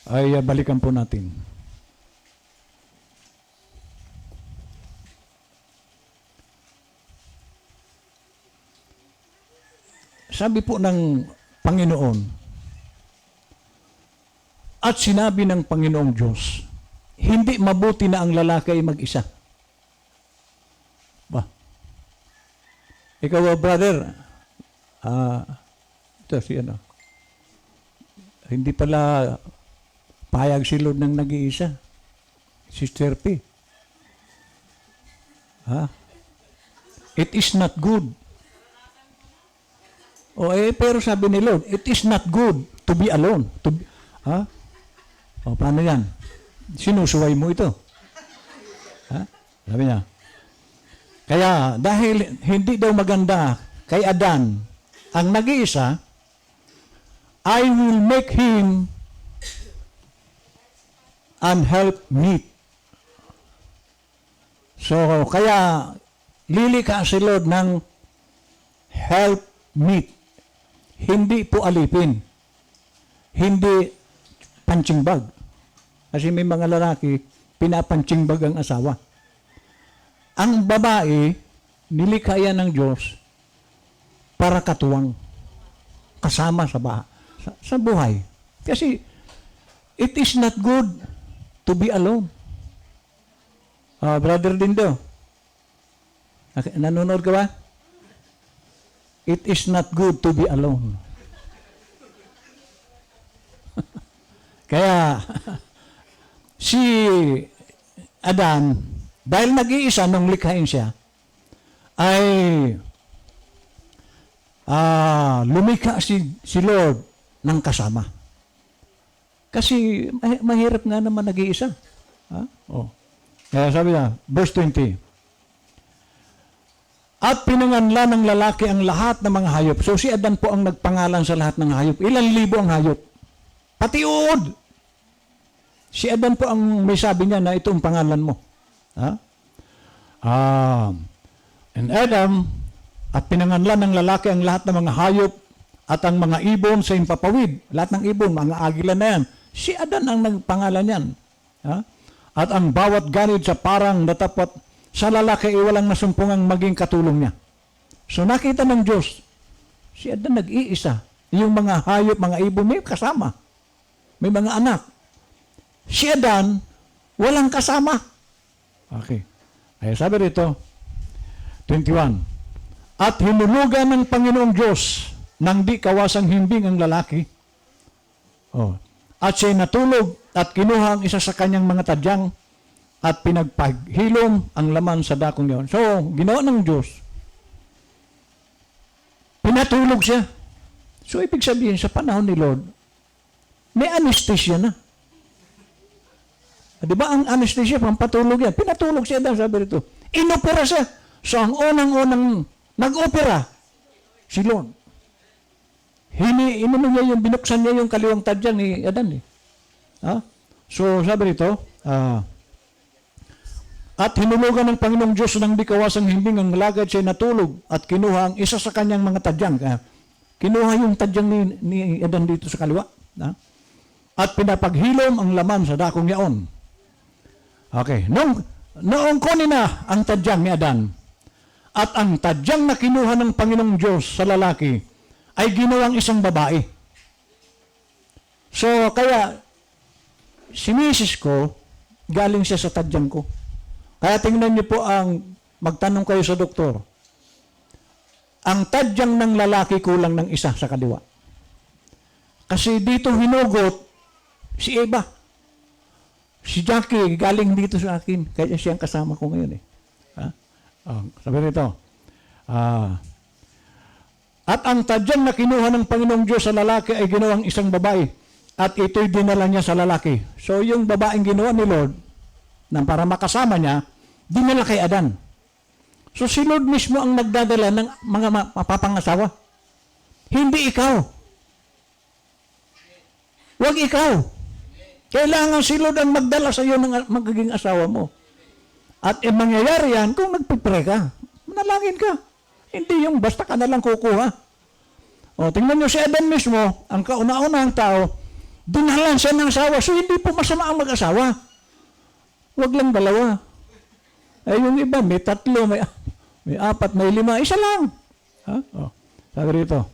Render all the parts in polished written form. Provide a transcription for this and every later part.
ay balikan po natin. Sabi po ng Panginoon, at sinabi ng Panginoong Diyos, hindi mabuti na ang lalaki ay mag-isa. Ba? Ikaw, brother, ito si ano, hindi pala payag si Lord ng nag-iisa. Sister P. It is not good. Pero sabi ni Lord, it is not good to be alone. Paano yan? Sinusuway mo ito. Sabi niya. Kaya, dahil hindi daw maganda kay Adan ang nag-iisa, I will make him an helpmeet. So, kaya, lilikha si Lord ng helpmeet. Hindi po alipin. Hindi punching bag. Kasi may mga lalaki, pinapunching bag ang asawa. Ang babae, nilikha yan ng Diyos para katuwang. Kasama sa buhay. Kasi, it is not good to be alone. Brother Dindo, nanonood ka ba? It is not good to be alone. Kaya, si Adan, dahil nag-iisa nung likhain siya, ay lumikha si Lord ng kasama. Kasi mahirap nga naman nag-iisa. Kaya sabi niya, verse 20, at pinanganlan ng lalaki ang lahat ng mga hayop. So si Adan po ang nagpangalan sa lahat ng hayop. Ilang libo ang hayop? Pati uod. Si Adan po ang may sabi niya na ito ang pangalan mo. And Adam, at pinanganlan ng lalaki ang lahat ng mga hayop at ang mga ibon sa impapawid. Lahat ng ibon, mga agila na yan. Si Adan ang nagpangalan yan. At ang bawat ganid sa parang natapat sa lalaki ay walang nasumpungang maging katulong niya. So nakita ng Diyos, si Adan nag-iisa. Yung mga hayop, mga ibon, may kasama. May mga anak. Si Adan, walang kasama. Okay. Kaya sabi rito, 21, at hinulugan ng Panginoong Diyos nang di kawasang himbing ang lalaki. At siya'y natulog at kinuha ang isa sa kanyang mga tadyang at pinagpaghilom ang laman sa dakong niyon. So, ginawa ng Diyos. Pinatulog siya. So, ibig sabihin, sa panahon ni Lord, may anesthesia na. Di ba ang anesthesia, pampatulog yan? Pinatulog siya daw, sabi rito. Inopera siya. So, ang unang-unang nag-opera, si Lord. Binuksan niya yung kaliwang tadyang ni Adan. So, sabi rito, at hinulugan ng Panginoong Diyos ng di kawasang himbing ang lagad siya natulog at kinuha ang isa sa kanyang mga tadyang. Kinuha yung tadyang ni Adan dito sa kaliwa. At pinapaghilom ang laman sa dakong yaon. Okay. Noong kunin na ang tadyang ni Adan at ang tadyang na kinuha ng Panginoong Diyos sa lalaki ay ginawang isang babae. So, kaya si misis ko, galing siya sa tadyang ko. Kaya tingnan niyo po magtanong kayo sa doktor. Ang tadyang ng lalaki kulang ng isa sa kaliwa. Kasi dito hinugot si Eva. Si Jackie galing dito sa akin. Kaya siya ang kasama ko ngayon. Sabi nito. At ang tadyang na kinuha ng Panginoong Diyos sa lalaki ay ginawang isang babae. At ito'y dinala niya sa lalaki. So yung babaeng ginawa ni Lord, na para makasama niya, dinala kay Adan. So si Lord mismo ang nagdadala ng mga mapapangasawa. Hindi ikaw. Huwag ikaw. Kailangan si Lord ang magdala sa iyo ng magiging asawa mo. At mangyayari yan kung nagpipre ka. Manalangin ka. Hindi yung basta ka nalang kukuha. Tingnan nyo si Adan mismo, ang kauna-unahang tao, Dinalan siya ng asawa. So, hindi po masama ang mag-asawa. Huwag lang dalawa. Ay, yung iba, may 3, may 4, may 5. Isa lang. Ha? Oh, sabi rito.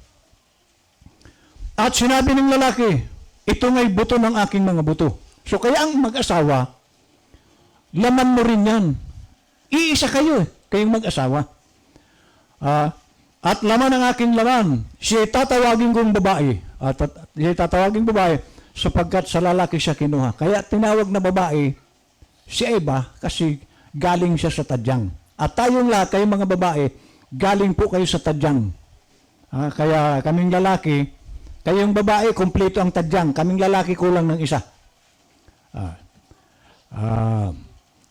At sinabi ng lalaki, ito nga'y buto ng aking mga buto. So, kaya ang mag-asawa, laman mo rin yan. Iisa kayo, kayong mag-asawa. At laman ng aking laman, siya tatawagin kong babae. At siya tatawagin babae, sapagkat sa lalaki siya kinuha. Kaya tinawag na babae, si Eva, kasi galing siya sa tadyang. At tayong lahat, kayong mga babae, galing po kayo sa tadyang. Kaya kaming lalaki, kayong babae, kumpleto ang tadyang. Kaming lalaki, kulang ng isa.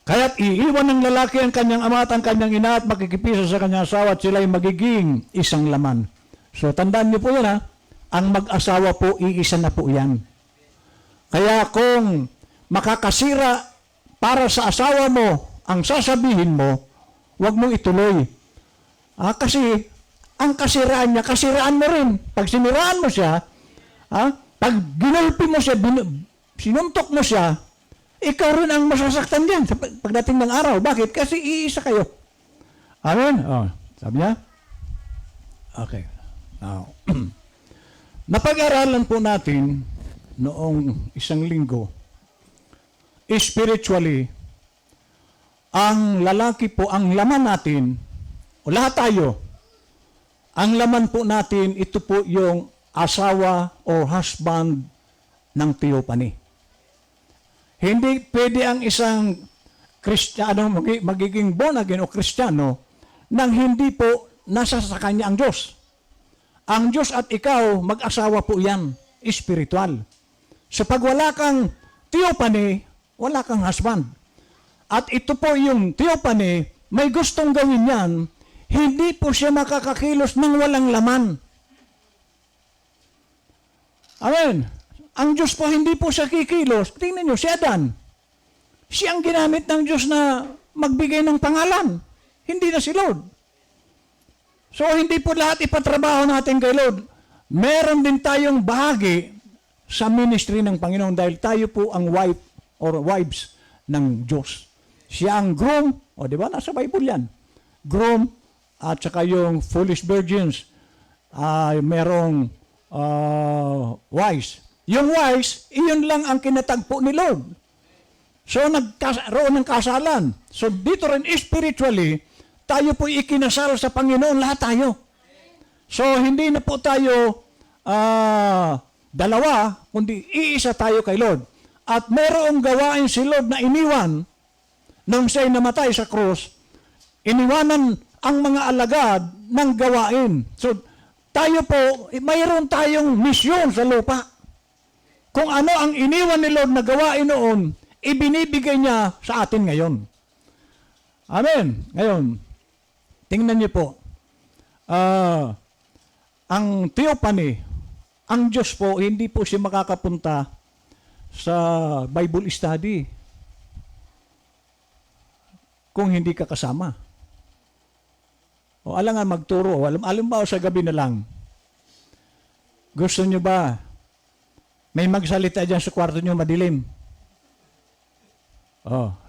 Kaya't iiwan ng lalaki ang kanyang ama at ang kanyang ina at makikipisa sa kanyang asawa at sila'y magiging isang laman. So, tandaan niyo po yan, ha? Ang mag-asawa po, iisa na po yan. Kaya kung makakasira para sa asawa mo ang sasabihin mo, huwag mong ituloy. Kasi ang kasiraan niya, kasiraan mo rin. Pag siniraan mo siya, pag ginulpi mo siya, sinuntok mo siya, ikaw rin ang masasaktan diyan sa pagdating ng araw. Bakit? Kasi iisa kayo. Amen? Sabi niya? Okay. Now, napag-aralan po natin noong isang linggo, spiritually, ang lalaki po, ang laman natin, o lahat tayo, ang laman po natin, ito po yung asawa o husband ng theophany. Hindi pwede ang isang Kristiyano, magiging born again o Kristiyano, nang hindi po nasa sa kanya ang Diyos. Ang Diyos at ikaw, mag-asawa po yan, spiritual. So pag wala kang theophany, wala kang husband. At ito po yung theophany, may gustong gawin yan, hindi po siya makakakilos ng walang laman. Amen. Ang Diyos po, hindi po siya kikilos. Tingnan nyo, si Adan. Siya ang ginamit ng Diyos na magbigay ng pangalan. Hindi na si Lord. So, hindi po lahat ipatrabaho natin kay Lord. Meron din tayong bahagi sa ministry ng Panginoon dahil tayo po ang wife or wives ng Diyos. Siya ang groom, o di ba? Nasa Bible yan. Groom, at saka yung foolish virgins, merong wise. Yung wise, iyon lang ang kinatagpo ni Lord. So, nagkaroon ng kasalan. So, dito rin spiritually, tayo po ikinasal sa Panginoon, lahat tayo. So, hindi na po tayo dalawa, kundi iisa tayo kay Lord. At merong gawain si Lord na iniwan nung siya'y namatay sa krus, iniwanan ang mga alagad ng gawain. So, tayo po, mayroon tayong misyon sa lupa. Kung ano ang iniwan ni Lord na gawain noon, ibinibigay niya sa atin ngayon. Amen. Ngayon, tingnan niyo po, ang theophany, ang Diyos po, hindi po siya makakapunta sa Bible study kung hindi ka kasama. O alangan magturo, alam ba sa gabi na lang, gusto niyo ba may magsalita dyan sa kwarto niyo madilim?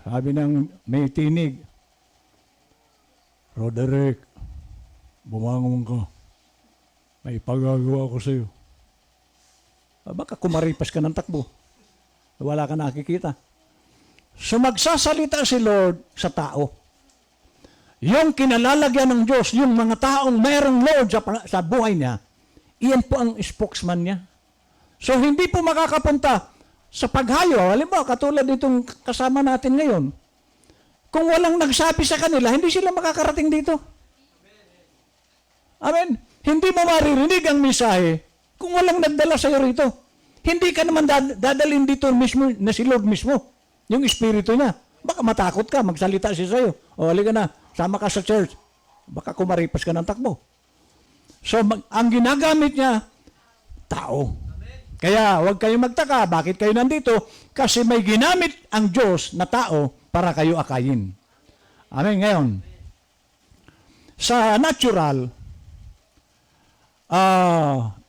Sabi ng may tinig, Roderick, bumangon ka. May pagagawa ko sa iyo. Baka kumaripas ka ng takbo. Wala ka nakikita. So magsasalita si Lord sa tao. Yung kinalalagyan ng Diyos, yung mga taong mayroong Lord sa buhay niya, iyan po ang spokesman niya. So hindi po makakapunta sa paghayo. Halimbawa, katulad itong kasama natin ngayon. Kung walang nagsabi sa kanila, hindi sila makakarating dito. Amen. Hindi mo maririnig ang misahe kung walang nagdala sa iyo rito. Hindi ka naman dadalhin dito mismo na si Lord mismo. Yung Espiritu niya. Baka matakot ka, magsalita siya sa iyo. O, halika na, sama ka sa church. Baka kumaripas ka ng takbo. So, ang ginagamit niya, tao. Kaya, huwag kayong magtaka. Bakit kayo nandito? Kasi may ginamit ang Diyos na tao para kayo akayin. Amen. Ngayon, sa natural,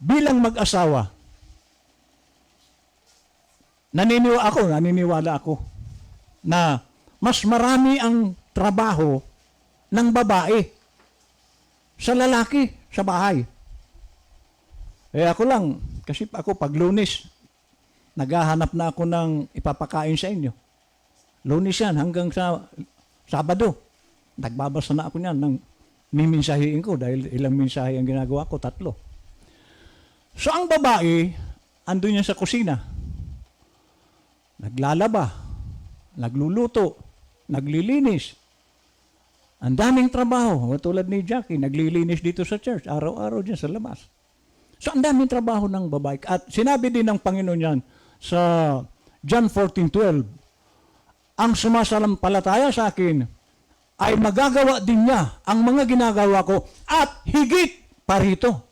bilang mag-asawa, naniniwala ako na mas marami ang trabaho ng babae sa lalaki sa bahay. Ako lang, kasi ako pag Lunes, naghahanap na ako ng ipapakain sa inyo. Lunes yan hanggang sa Sabado. Nagbabasa na ako niyan ng miminsahiin ko dahil ilang minsahe ang ginagawa ko, 3. So ang babae, andun yan sa kusina. Naglalaba, nagluluto, naglilinis. Ang daming trabaho. Tulad ni Jackie, naglilinis dito sa church. Araw-araw dyan sa labas. So ang daming trabaho ng babae. At sinabi din ng Panginoon yan sa John 14:12, ang sumasalampalataya sa akin ay magagawa din niya ang mga ginagawa ko at higit pa rito.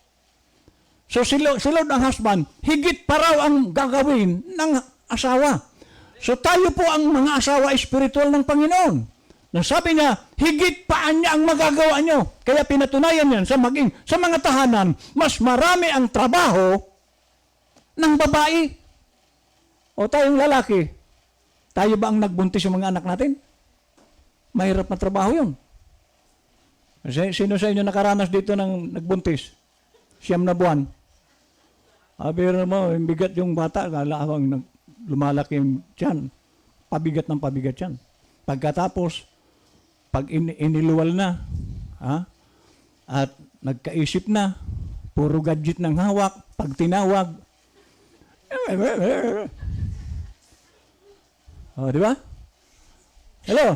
So si Lord ang husband, higit pa raw ang gagawin ng asawa. So tayo po ang mga asawa espiritual ng Panginoon. Nasabi niya, higit pa niya ang magagawa niyo. Kaya pinatunayan yan sa mga tahanan, mas marami ang trabaho ng babae. O tayong lalaki, tayo ba ang nagbuntis yung mga anak natin? Mahirap na trabaho yun. Sino sa inyo nakaranas dito ng nagbuntis? 9 na buwan. Pero mo, bigat yung bata, habang lumalaki yung tiyan. Pabigat ng pabigat yan. Pagkatapos, pag iniluwal na, at nagkaisip na, puro gadget ng hawak, pag tinawag, di ba? Hello?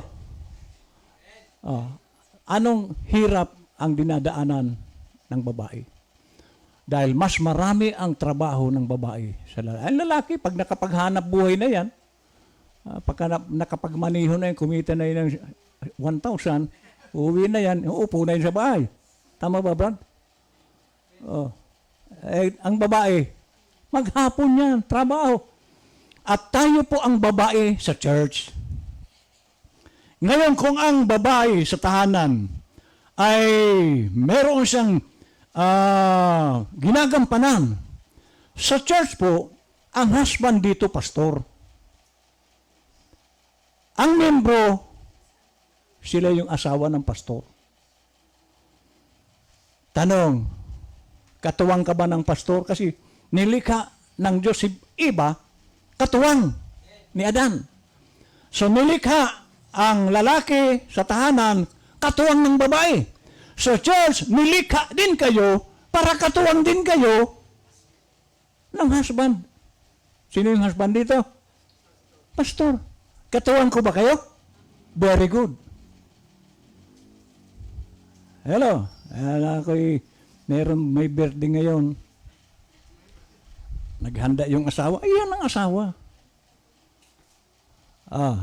Anong hirap ang dinadaanan ng babae? Dahil mas marami ang trabaho ng babae sa lalaki. Ang lalaki, pag nakapaghanap buhay na yan, pagka nakapagmaniho na yan, kumita na yan ng 1,000, uuwi na yan, uupo na yan sa bahay. Tama ba, Brad? Ang babae, maghapon yan, trabaho. At tayo po ang babae sa church. Ngayon, kung ang babae sa tahanan ay meron siyang ginagampanan, sa church po, ang husband dito, pastor. Ang membro, sila yung asawa ng pastor. Tanong, katuwang ka ba ng pastor? Kasi nilikha ng Diyos si Eva, katuwang ni Adan. So nilikha ang lalaki sa tahanan, katuwang ng babae. Sa church, nilikha din kayo para katuwang din kayo ng husband. Sino yung husband dito? Pastor. Katuwang ko ba kayo? Very good. Hello. May birthday ngayon. Naghanda yung asawa. Ayan ang asawa.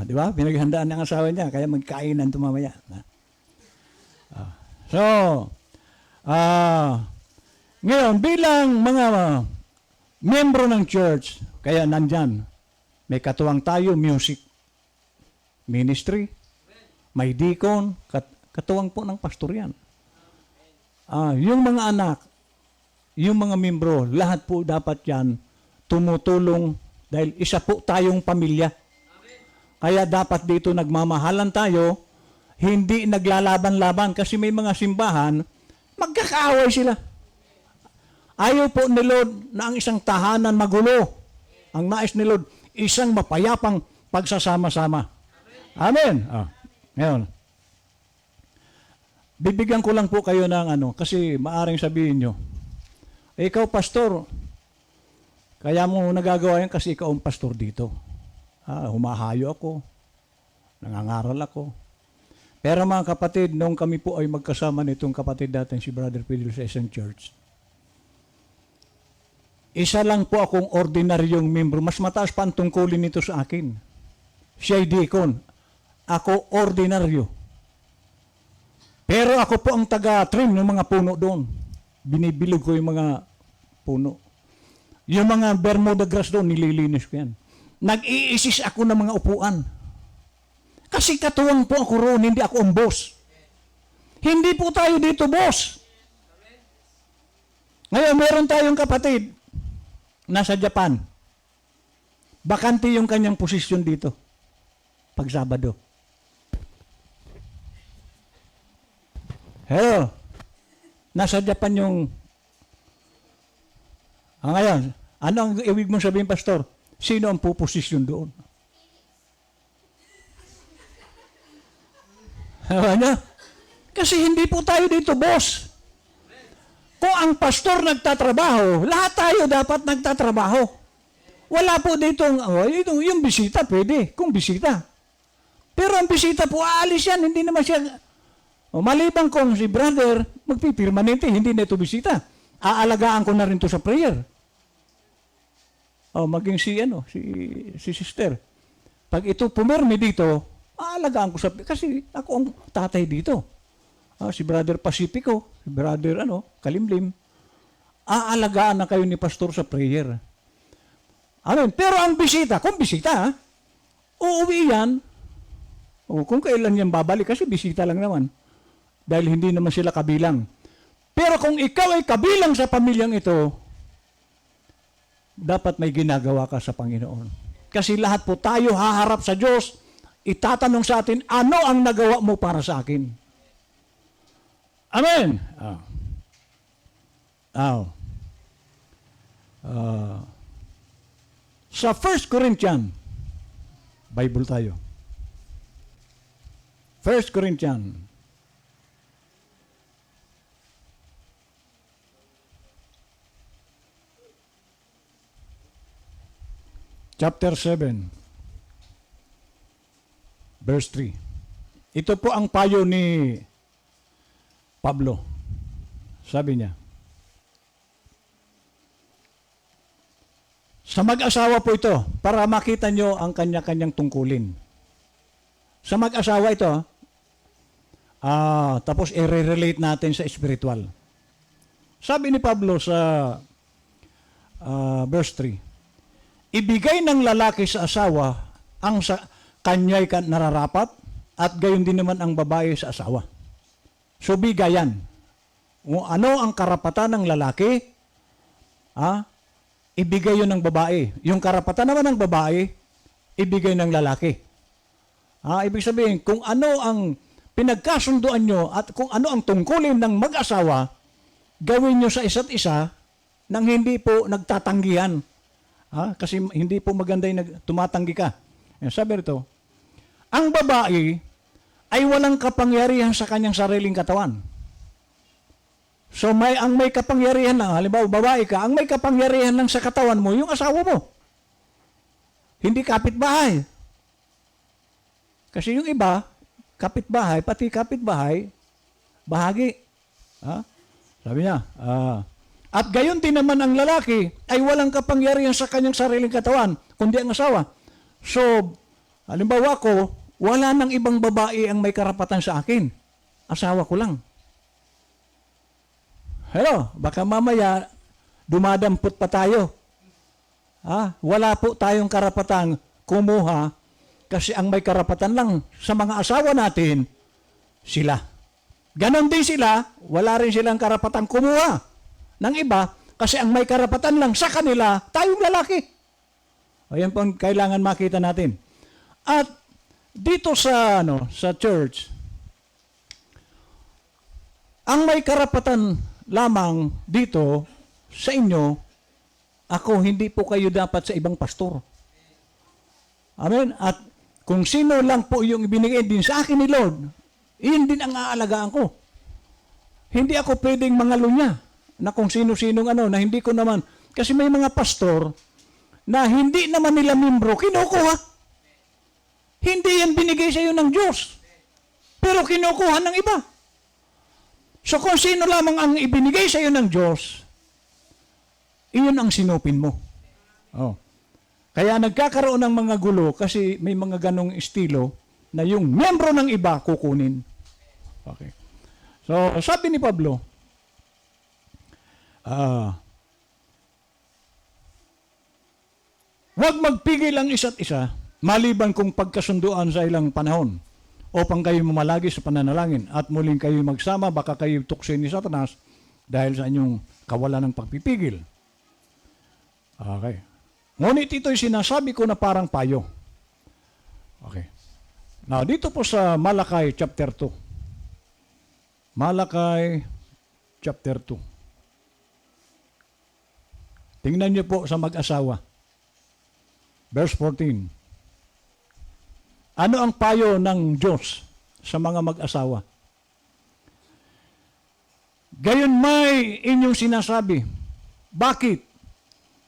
Di ba? Pinaghandaan ng asawa niya, kaya magkainan ito mamaya. Ngayon, bilang mga membro ng church, kaya nandyan, may katuwang tayo, music, ministry, may deacon, katuwang po ng pastor yan. Yung mga anak, yung mga membro, lahat po dapat yan tumutulong dahil isa po tayong pamilya. Kaya dapat dito nagmamahalan tayo, hindi naglalaban-laban kasi may mga simbahan, magkakaaway sila. Ayaw po ni Lord na ang isang tahanan magulo. Ang nais ni Lord, isang mapayapang pagsasama-sama. Amen. Ngayon, bibigyan ko lang po kayo ng kasi maaring sabihin nyo, ikaw pastor, kaya mo nagagawa yan kasi ikaw ang pastor dito. Humahayo ako, nangangaral ako. Pero mga kapatid, nung kami po ay magkasama nitong kapatid natin si Brother Pedro sa isang church, isa lang po akong ordinaryong membro. Mas mataas pa ang tungkulin nito sa akin. Siya'y deacon. Ako ordinaryo. Pero ako po ang taga-trim ng mga puno doon. Binibilog ko yung mga puno. Yung mga Bermuda grass doon, nililinis ko yan. Nag-iisis ako ng mga upuan. Kasi katuwang po ako roon, hindi ako ang boss. Hindi po tayo dito boss. Ngayon, meron tayong kapatid, nasa Japan. bakante yung kanyang posisyon dito pag Sabado. Hello, nasa Japan yung... ngayon, ano ang ibig mong sabihin, Pastor? Sino ang puposisyon doon? Ano? Kasi hindi po tayo dito, boss. Kung ang pastor nagtatrabaho, lahat tayo dapat nagtatrabaho. Wala po dito, yung bisita, pwede, kung bisita. Pero ang bisita po, aalis yan, hindi naman siya, maliban kung si brother, magpipirmanente, hindi na ito bisita. Aalagaan ko na rin to sa prayer. Maging si sister. Pag ito pumirmi dito, aalagaan ko kasi ako ang tatay dito. Si Brother Pacifico, si Brother Kalimlim, aalagaan na kayo ni pastor sa prayer. Amen. Pero ang bisita, kung bisita, uuwi yan, kung kailan yan babalik, kasi bisita lang naman. Dahil hindi naman sila kabilang. Pero kung ikaw ay kabilang sa pamilyang ito, dapat may ginagawa ka sa Panginoon. Kasi lahat po tayo haharap sa Diyos, itatanong sa atin, ano ang nagawa mo para sa akin? Amen. Sa 1 Corinthians, Bible tayo. 1 Corinthians, chapter 7, verse 3. Ito po ang payo ni Pablo. Sabi niya, sa mag-asawa po ito, para makita nyo ang kanya-kanyang tungkulin. Sa mag-asawa ito, tapos i-relate natin sa spiritual. Sabi ni Pablo sa verse 3, ibigay ng lalaki sa asawa ang sa kanya'y nararapat at gayon din naman ang babae sa asawa. So bigayan. Kung ano ang karapatan ng lalaki, ibigay yun ng babae. Yung karapatan naman ng babae, ibigay ng lalaki. Ibig sabihin, kung ano ang pinagkasunduan nyo at kung ano ang tungkulin ng mag-asawa, gawin nyo sa isa't isa nang hindi po nagtatanggihan. Kasi hindi po maganda yung tumatanggi ka. Sabi rito, ang babae ay walang kapangyarihan sa kanyang sariling katawan. So ang may kapangyarihan lang, halimbawa babae ka, ang may kapangyarihan lang sa katawan mo, yung asawa mo. Hindi kapitbahay. Kasi yung iba, kapitbahay, pati kapitbahay, bahagi. Sabi niya, at gayon din naman ang lalaki ay walang kapangyarihan sa kanyang sariling katawan, kundi ang asawa. So, halimbawa ko, wala nang ibang babae ang may karapatan sa akin. Asawa ko lang. Hello, baka mamaya dumadampot pa tayo. Wala po tayong karapatang kumuha kasi ang may karapatan lang sa mga asawa natin, sila. Ganon din sila, wala rin silang karapatang kumuha ng iba kasi ang may karapatan lang sa kanila, tayong lalaki. Ayan po ang kailangan makita natin. At dito sa church, ang may karapatan lamang dito sa inyo, ako, hindi po kayo dapat sa ibang pastor. Amen? At kung sino lang po yung ibinigay din sa akin ni Lord, iyon din ang aalagaan ko. Hindi ako pwedeng mangalunya na kung sino-sinong na hindi ko naman. Kasi may mga pastor na hindi naman nila membro, kinukuha. Hindi yan binigay sa iyo ng Diyos. Pero kinukuha ng iba. So kung sino lamang ang ibinigay sa iyo ng Diyos, iyon ang sinupin mo. Kaya nagkakaroon ng mga gulo kasi may mga ganong estilo na yung membro ng iba kukunin. Okay. So sabi ni Pablo, huwag magpigil ang isa't isa maliban kung pagkasunduan sa ilang panahon upang kayo mamalagi sa pananalangin at muling kayo magsama, baka kayo tuksin ni Satanas dahil sa inyong kawalan ng pagpipigil. Okay. Ngunit ito'y sinasabi ko na parang payo. Okay. Now, dito po sa Malakay chapter 2. Malakay chapter 2. Tingnan niyo po sa mag-asawa. Verse 14. Ano ang payo ng Diyos sa mga mag-asawa? Gayon may inyong sinasabi. Bakit?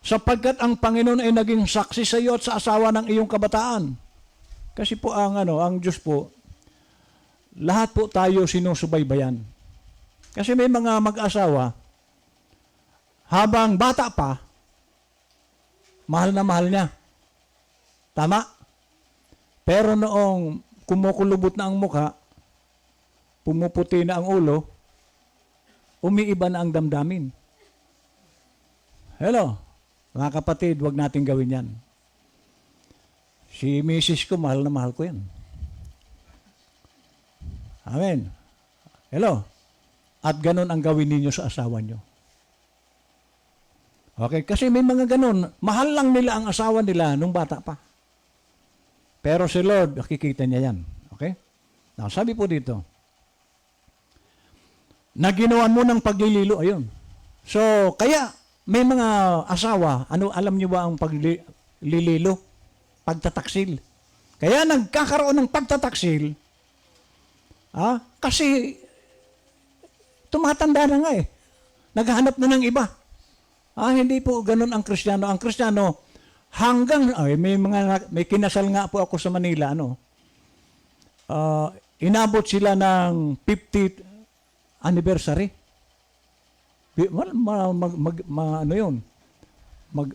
Sapagkat ang Panginoon ay naging saksi sa iyo at sa asawa ng iyong kabataan. Kasi po ang Diyos po, lahat po tayo sinusubaybayan. Kasi may mga mag-asawa, habang bata pa, mahal na mahal niya. Tama? Pero noong kumukulubot na ang mukha, pumuputi na ang ulo, umiiba na ang damdamin. Hello, mga kapatid, huwag natin gawin yan. Si misis ko, mahal na mahal ko yan. Amen. Hello. At ganun ang gawin ninyo sa asawa nyo. Okay, kasi may mga ganun, mahal lang nila ang asawa nila nung bata pa. Pero si Lord, nakikita niya yan. Okay? Now, sabi po dito, na ginawan mo ng paglililo, ayun. So, kaya, may mga asawa, alam niyo ba ang paglililo? Pagtataksil. Kaya nagkakaroon ng pagtataksil, kasi, tumatanda na nga eh. Naghahanap na ng iba. Hindi po ganun ang Kristiyano. Ang Kristiyano, hanggang, may kinasal nga po ako sa Manila, inabot sila ng 50th anniversary.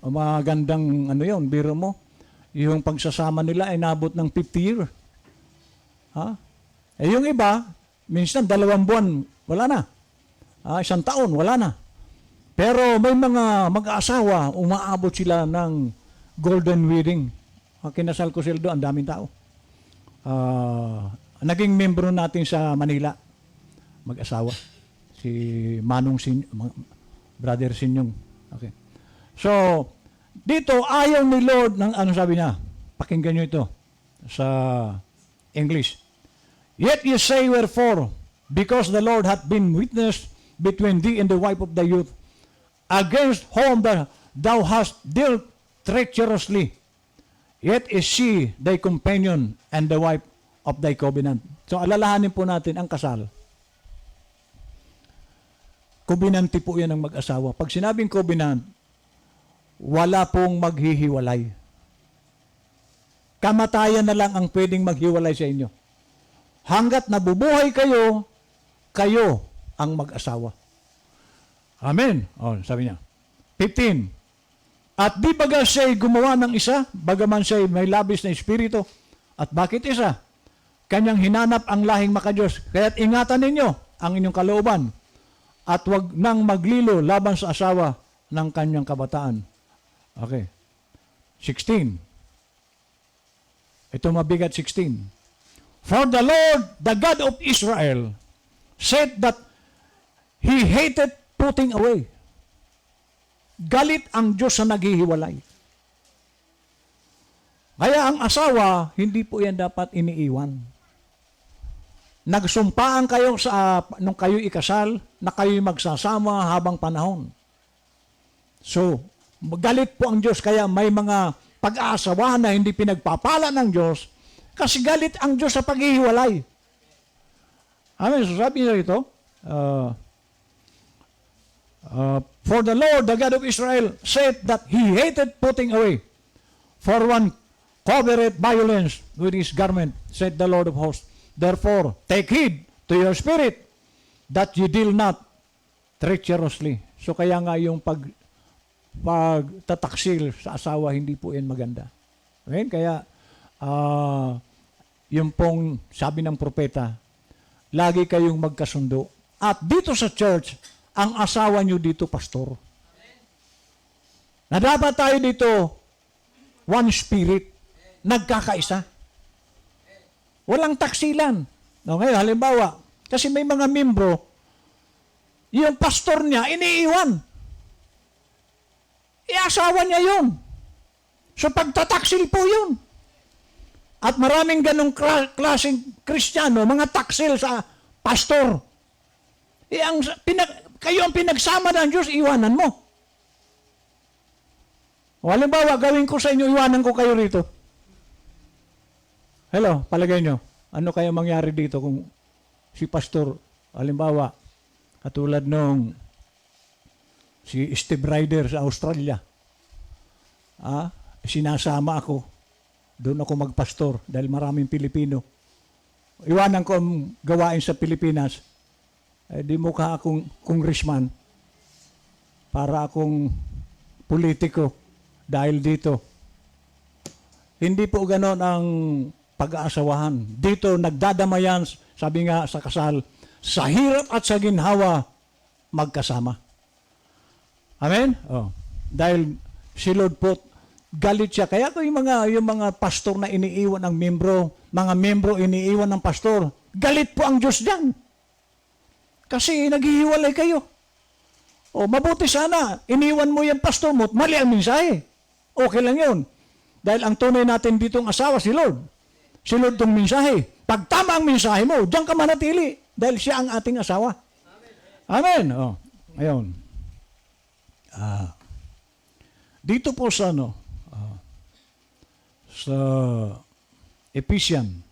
Magandang yun, biro mo. Yung pagsasama nila ay inabot ng 50 year. Yung iba, minsan 2 buwan, wala na. 1 taon, wala na. Pero may mga mag-aasawa, umaabot sila ng golden wedding. Kinasal ko sila doon, ang daming tao. Naging membro natin sa Manila, mag-asawa. Si Manong Brother Sinyong. Okay. So, dito, ayaw ni Lord ng sabi niya, pakinggan nyo ito sa English. Yet you say, wherefore, because the Lord hath been witness between thee and the wife of thy youth, against whom thou hast dealt treacherously, yet is she thy companion and the wife of thy covenant. So, alalahanin po natin ang kasal. Covenanti po yan ng mag-asawa. Pag sinabing covenant, wala pong maghihiwalay. Kamatayan na lang ang pwedeng maghiwalay sa inyo. Hanggat nabubuhay kayo, kayo ang mag-asawa. Amen. Sabi niya. 15. At di baga siya'y gumawa ng isa, bagaman siya'y may labis na espiritu. At bakit isa? Kanyang hinanap ang lahing makadiyos. Kaya't ingatan ninyo ang inyong kalooban. At wag nang maglilo laban sa asawa ng kanyang kabataan. Okay. 16. Ito mabigat 16. For the Lord, the God of Israel, said that He hated putting away. Galit ang Diyos sa naghihiwalay. Kaya ang asawa, hindi po yan dapat iniiwan. Nagsumpaan kayo nung kayo ikasal, na kayo magsasama habang panahon. So, galit po ang Diyos, kaya may mga pag-aasawahan na hindi pinagpapala ng Diyos, kasi galit ang Diyos sa paghihiwalay. Amen. So, sabi niya ito, for the Lord, the God of Israel, said that He hated putting away. For one covereth violence with his garment, said the Lord of hosts. Therefore, take heed to your spirit that you deal not treacherously. So kaya nga yung pagtataksil sa asawa, hindi po yan maganda. Okay? Kaya, yung pong sabi ng propeta, lagi kayong magkasundo. At dito sa church, ang asawa nyo dito, pastor. Na dapat tayo dito, one spirit, nagkakaisa. Walang taksilan. No, ngayon, halimbawa, kasi may mga membro, yung pastor niya, iniiwan. Asawa niya yun. So pagtataksil po yun. At maraming ganong klaseng Kristiyano, mga taksil sa pastor. Kayo ang pinagsama ng Diyos, iwanan mo. O halimbawa, gawin ko sa inyo, iwanan ko kayo rito. Hello, palagay nyo, ano kaya mangyari dito kung si pastor, halimbawa, katulad nung si Steve Ryder sa Australia, sinasama ako, doon ako magpastor dahil maraming Pilipino. Iwanan ko ang gawain sa Pilipinas, di mukha akong congressman para akong politiko dahil dito. Hindi po ganon ang pag-aasawahan. Dito nagdadamayan, sabi nga sa kasal, sa hirap at sa ginhawa, magkasama. Amen? Dahil si Lord po, galit siya. Kaya yung mga pastor na iniiwan ng membro, mga membro iniiwan ng pastor, galit po ang Diyos dyan. Kasi naghihiwalay kayo. Mabuti sana, iniwan mo yung pastor mo, mali ang mensahe. Okay lang yun. Dahil ang tunay natin ditong asawa, si Lord. Si Lord tong mensahe. Pag tama ang mensahe mo, diyan ka manatili. Dahil siya ang ating asawa. Amen. Ayun. Dito po sa sa Ephesians,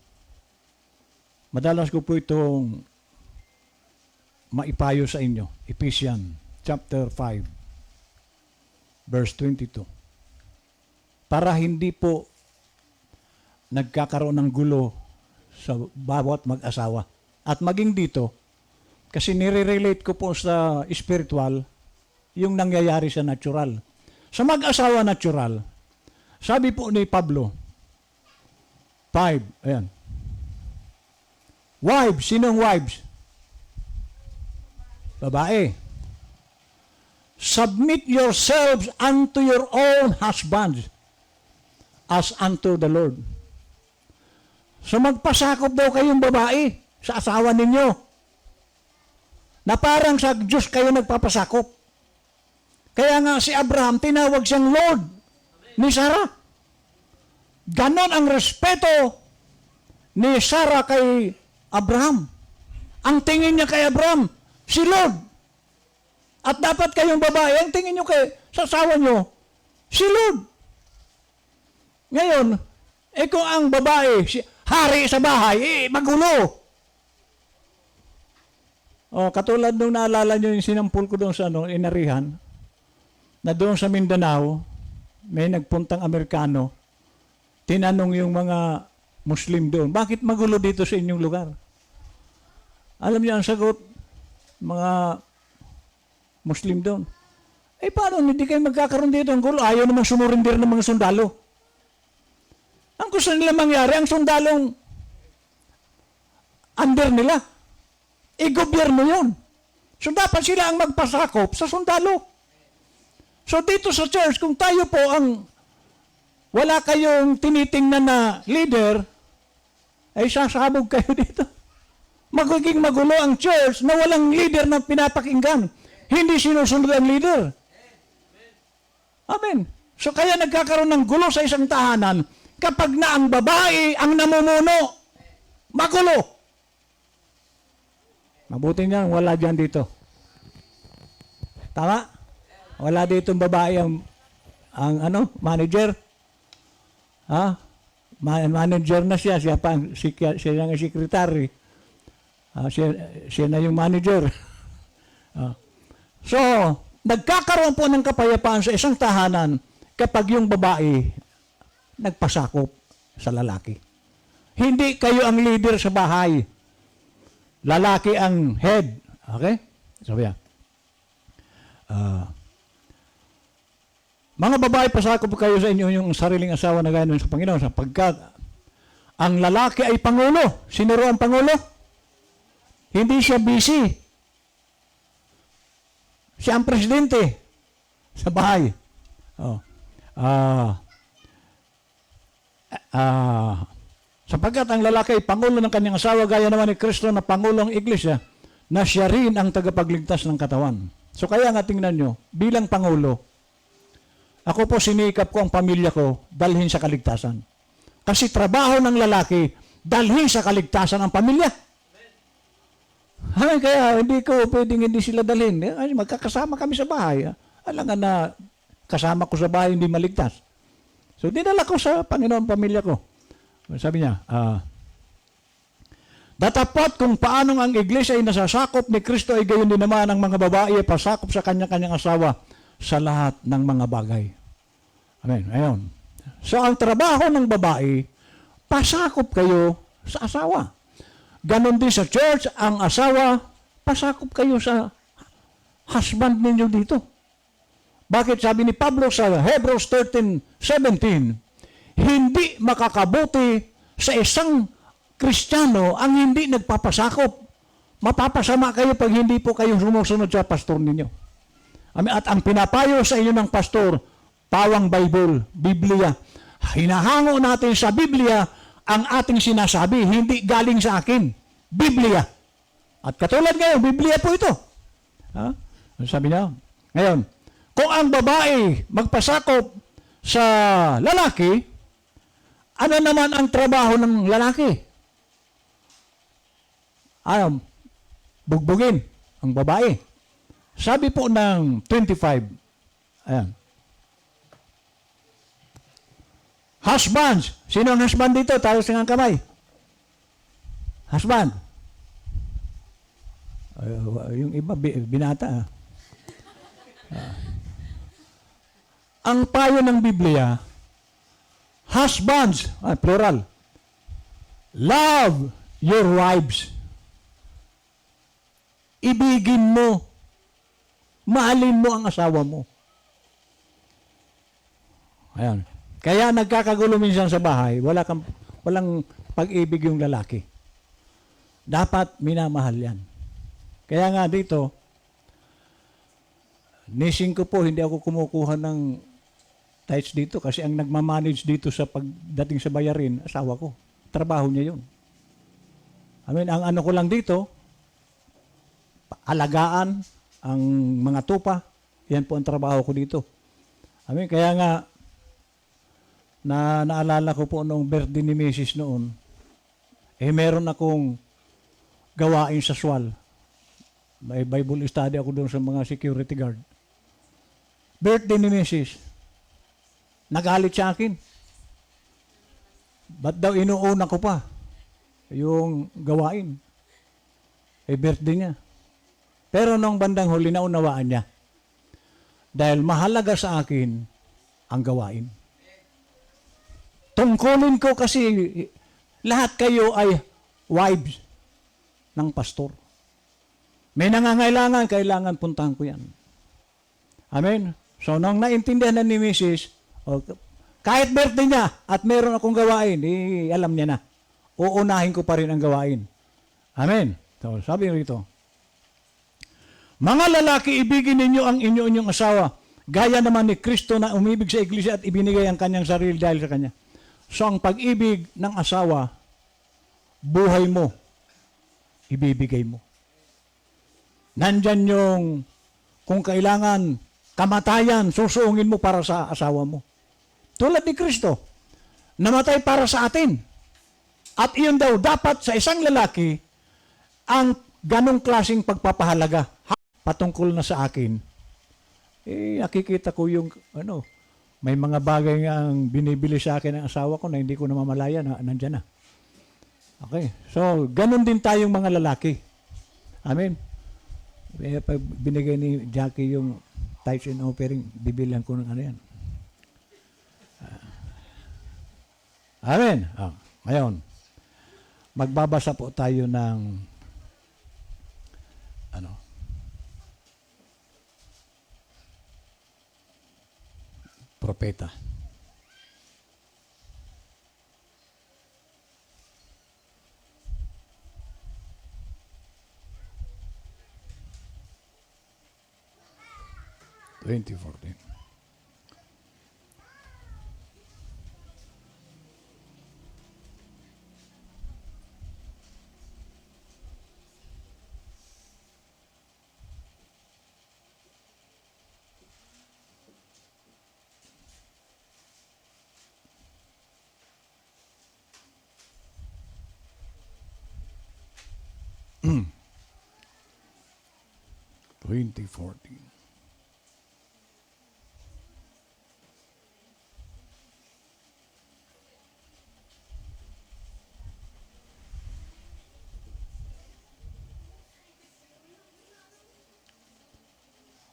madalas ko po itong maipayo sa inyo. Ephesians chapter 5 verse 22. Para hindi po nagkakaroon ng gulo sa bawat mag-asawa. At maging dito, kasi nire-relate ko po sa spiritual, yung nangyayari sa natural. Sa mag-asawa natural, sabi po ni Pablo, 5, ayan. Wives, sinong wives? Babae. Submit yourselves unto your own husbands as unto the Lord. So magpasakop daw kayong babae sa asawa ninyo. Na parang sa Diyos kayo nagpapasakop. Kaya nga si Abraham, tinawag siyang Lord ni Sarah. Ganon ang respeto ni Sarah kay Abraham. Ang tingin niya kay Abraham, si Lord. At dapat kayong babae, ang tingin niyo sa asawa niyo, si Lord. Ngayon, kung ang babae, hari sa bahay, magulo. Katulad nung naalala niyo yung sinampul ko doon sa Inarihan, na doon sa Mindanao, may nagpuntang Amerikano, tinanong yung mga Muslim doon, bakit magulo dito sa inyong lugar? Alam niyo ang sagot, mga Muslim doon, paano hindi kayo magkakaroon dito ng gulo? Ayaw naman sumurindir ng mga sundalo. Ang gusto nila mangyari, ang sundalong under nila. Gobyerno yun. So dapat sila ang magpasakop sa sundalo. So dito sa church, kung tayo po ang wala kayong tinitingnan na leader, sasabog kayo dito. Magiging magulo ang church na walang leader na pinapakinggan. Hindi sinusunod ang leader. Amen. So kaya nagkakaroon ng gulo sa isang tahanan kapag na ang babae ang namumuno. Magulo. Mabuti niyan, wala dyan dito. Tama? Wala dito babae ang manager. Manager na siya. Siya ang secretary. Siya na yung manager. So, nagkakaroon po ng kapayapaan sa isang tahanan kapag yung babae nagpasakop sa lalaki. Hindi kayo ang leader sa bahay. Lalaki ang head. Okay? Sabi yan. Mga babae, pasakop kayo sa inyo yung sariling asawa na gaya sa Panginoon sapagkat ang lalaki ay Pangulo. Sino ang Pangulo? Hindi siya busy. Siya ang presidente sa bahay. Sapagkat ang lalaki ay Pangulo ng kanyang asawa, gaya naman ni Kristo na Pangulo ng Iglesia, na siya rin ang tagapagligtas ng katawan. So kaya nga tingnan nyo, bilang Pangulo, Ako po sinikap ko ang pamilya ko dalhin sa kaligtasan. Kasi trabaho ng lalaki, dalhin sa kaligtasan ang pamilya. Ay, kaya hindi ko pwedeng hindi sila dalhin. Ay, magkakasama kami sa bahay. Alam nga na kasama ko sa bahay hindi maligtas. So, dinala ko sa Panginoon pamilya ko. Sabi niya, datapot kung paanong ang iglesia ay nasasakop ni Kristo ay gayon din naman ang mga babae ay pasakop sa kanya-kanyang asawa sa lahat ng mga bagay. Amen. Ayun. So, ang trabaho ng babae, pasakop kayo sa asawa. Ganon din sa church, ang asawa, pasakop kayo sa husband ninyo dito. Bakit sabi ni Pablo sa Hebrews 13:17, hindi makakabuti sa isang Kristiyano ang hindi nagpapasakop. Mapapasama kayo pag hindi po kayo sumusunod sa pastor ninyo. At ang pinapayo sa inyo ng pastor, pawang Bible, Biblia. Hinahango natin sa Biblia ang ating sinasabi, hindi galing sa akin. Biblia. At katulad ngayon, Biblia po ito. Ha? Sabi niya, ngayon, kung ang babae magpasakop sa lalaki, ano naman ang trabaho ng lalaki? Bugbugin ang babae. Sabi po ng 25, ayan. Husbands. Sino ang husband dito? Tayo sa kamay. Husband. Yung iba, binata. Ang payo ng Biblia, husbands, plural, love your wives. Ibigin mo, mahalin mo ang asawa mo. Ayan. Kaya nagkakagulo minsan sa bahay, walang pag-ibig yung lalaki. Dapat minamahal yan. Kaya nga dito, nising ko po, hindi ako kumukuha ng tithes dito kasi ang nagmamanage dito sa pagdating sa bayarin, asawa ko. Trabaho niya yun. Ang ano ko lang dito, alagaan ang mga tupa. Yan po ang trabaho ko dito. Kaya nga, naalala ko po noong birthday ni Mrs. noon, meron akong gawain sa SWAL. May Bible study ako doon sa mga security guard. Birthday ni Mrs. Nagalit sa akin. Ba't daw inuuna ko pa yung gawain? Birthday niya. Pero nung bandang huli, naunawaan niya. Dahil mahalaga sa akin ang gawain. Tungkulin ko kasi lahat kayo ay wives ng pastor. May nangangailangan, kailangan puntahan ko yan. Amen? So, nung naintindihan na ni Mrs., kahit birthday niya at meron akong gawain, alam niya na. Uunahin ko pa rin ang gawain. Amen? So, sabi rito, mga lalaki, ibigin ninyo ang inyong asawa, gaya naman ni Kristo na umibig sa iglesia at ibinigay ang kanyang sarili dahil sa kanya. So, ang pag-ibig ng asawa, buhay mo, ibibigay mo. Nandyan yung, kung kailangan, kamatayan, susuungin mo para sa asawa mo. Tulad ni Kristo, namatay para sa atin. At iyon daw, dapat sa isang lalaki, ang ganong klaseng pagpapahalaga. Patungkol na sa akin, nakikita ko yung, may mga bagay nga ang binibili sa akin ng asawa ko na hindi ko namamalaya na nandyan na. Okay. So, ganun din tayong mga lalaki. Amen. Pag binigay ni Jackie yung tithes and offering, bibilang ko ng ano yan. Amen. Ngayon, magbabasa po tayo ng propeta. (2014) 2014.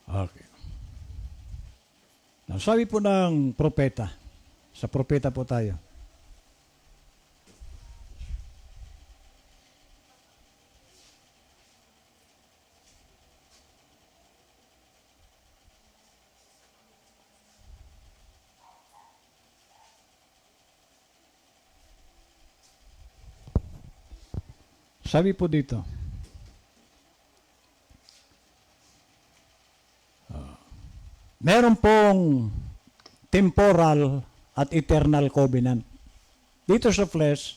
Okay. Now, sabi po ng propeta, sa propeta po tayo. Sabi po dito, meron pong temporal at eternal covenant. Dito sa flesh,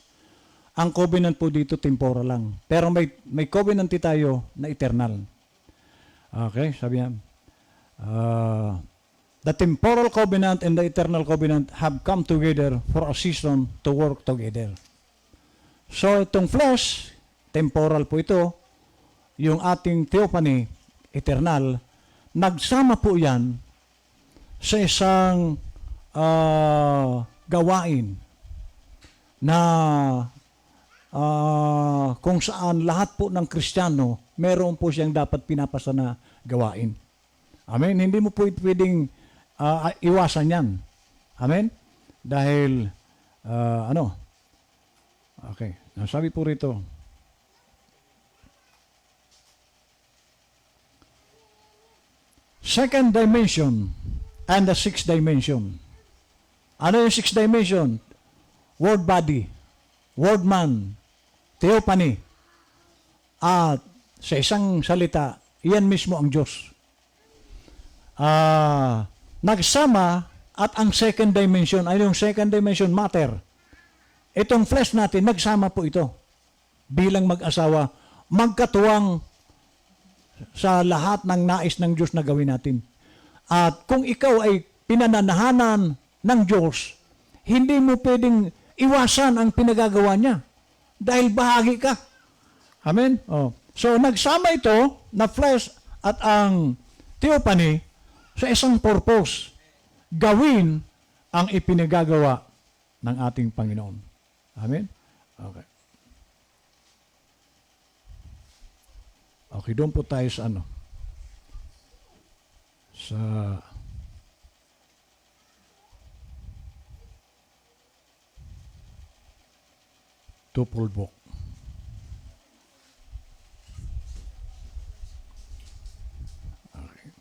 ang covenant po dito temporal lang. Pero may covenant tayo na eternal. Okay, sabi niya, the temporal covenant and the eternal covenant have come together for a season to work together. So, itong flesh, temporal po ito, yung ating theophany, eternal, nagsama po yan sa isang gawain na kung saan lahat po ng Kristiyano, meron po siyang dapat pinapasa na gawain. Amen? Hindi mo po pwedeng iwasan yan. Amen? Dahil, okay, sabi po rito, second dimension and the sixth dimension. Ano yung sixth dimension? Word body, word man, theophany. At sa isang salita, iyan mismo ang Diyos. Nagsama at ang second dimension, ay yung second dimension matter. Itong flesh natin, nagsama po ito. Bilang mag-asawa, magkatuwang sa lahat ng nais ng Diyos na gawin natin. At kung ikaw ay pinananahanan ng Diyos, hindi mo pwedeng iwasan ang pinagagawa niya. Dahil bahagi ka. Amen? Oh. So, nagsama ito na flesh at ang theophany sa isang purpose. Gawin ang ipinagagawa ng ating Panginoon. Amen? Okay. Okay, doon po tayo sa ano? Sa twofold book. Okay.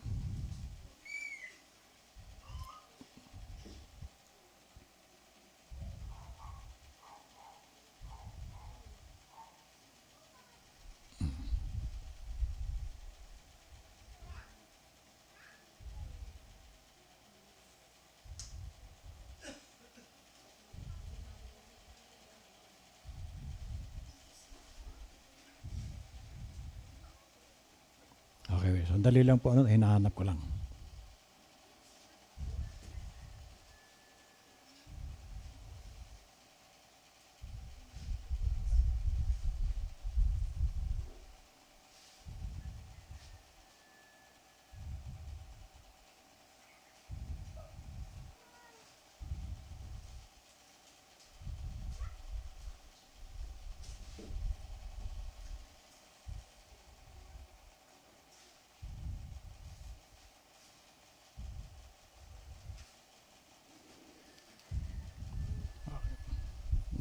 Okay, sandali lang po, hinahanap ko lang.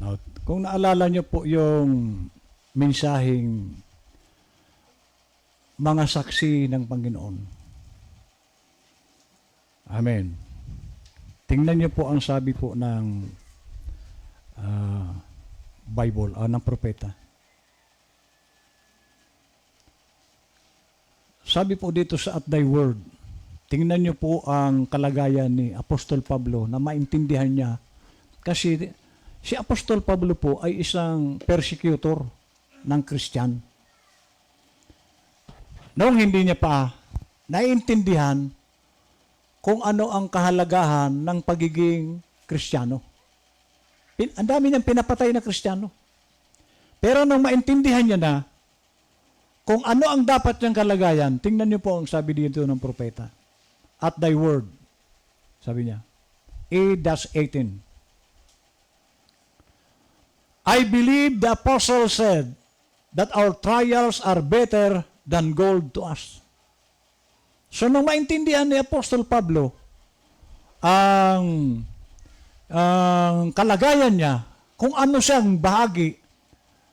Now, kung naalala niyo po yung mensaheng mga saksi ng Panginoon. Amen. Tingnan niyo po ang sabi po ng Bible, ng propeta. Sabi po dito sa At Thy Word, tingnan niyo po ang kalagayan ni Apostol Pablo na maintindihan niya kasi si Apostol Pablo po ay isang persecutor ng Christian. Noong hindi niya pa naiintindihan kung ano ang kahalagahan ng pagiging Kristiyano. Ang dami niyang pinapatay na Kristiyano. Pero nung maintindihan niya na kung ano ang dapat niyang kalagayan, tingnan niyo po ang sabi dito ng propeta. At thy word, sabi niya, A-18. I believe the apostle said that our trials are better than gold to us. So nung maintindihan ni Apostol Pablo ang kalagayan niya, kung ano siyang bahagi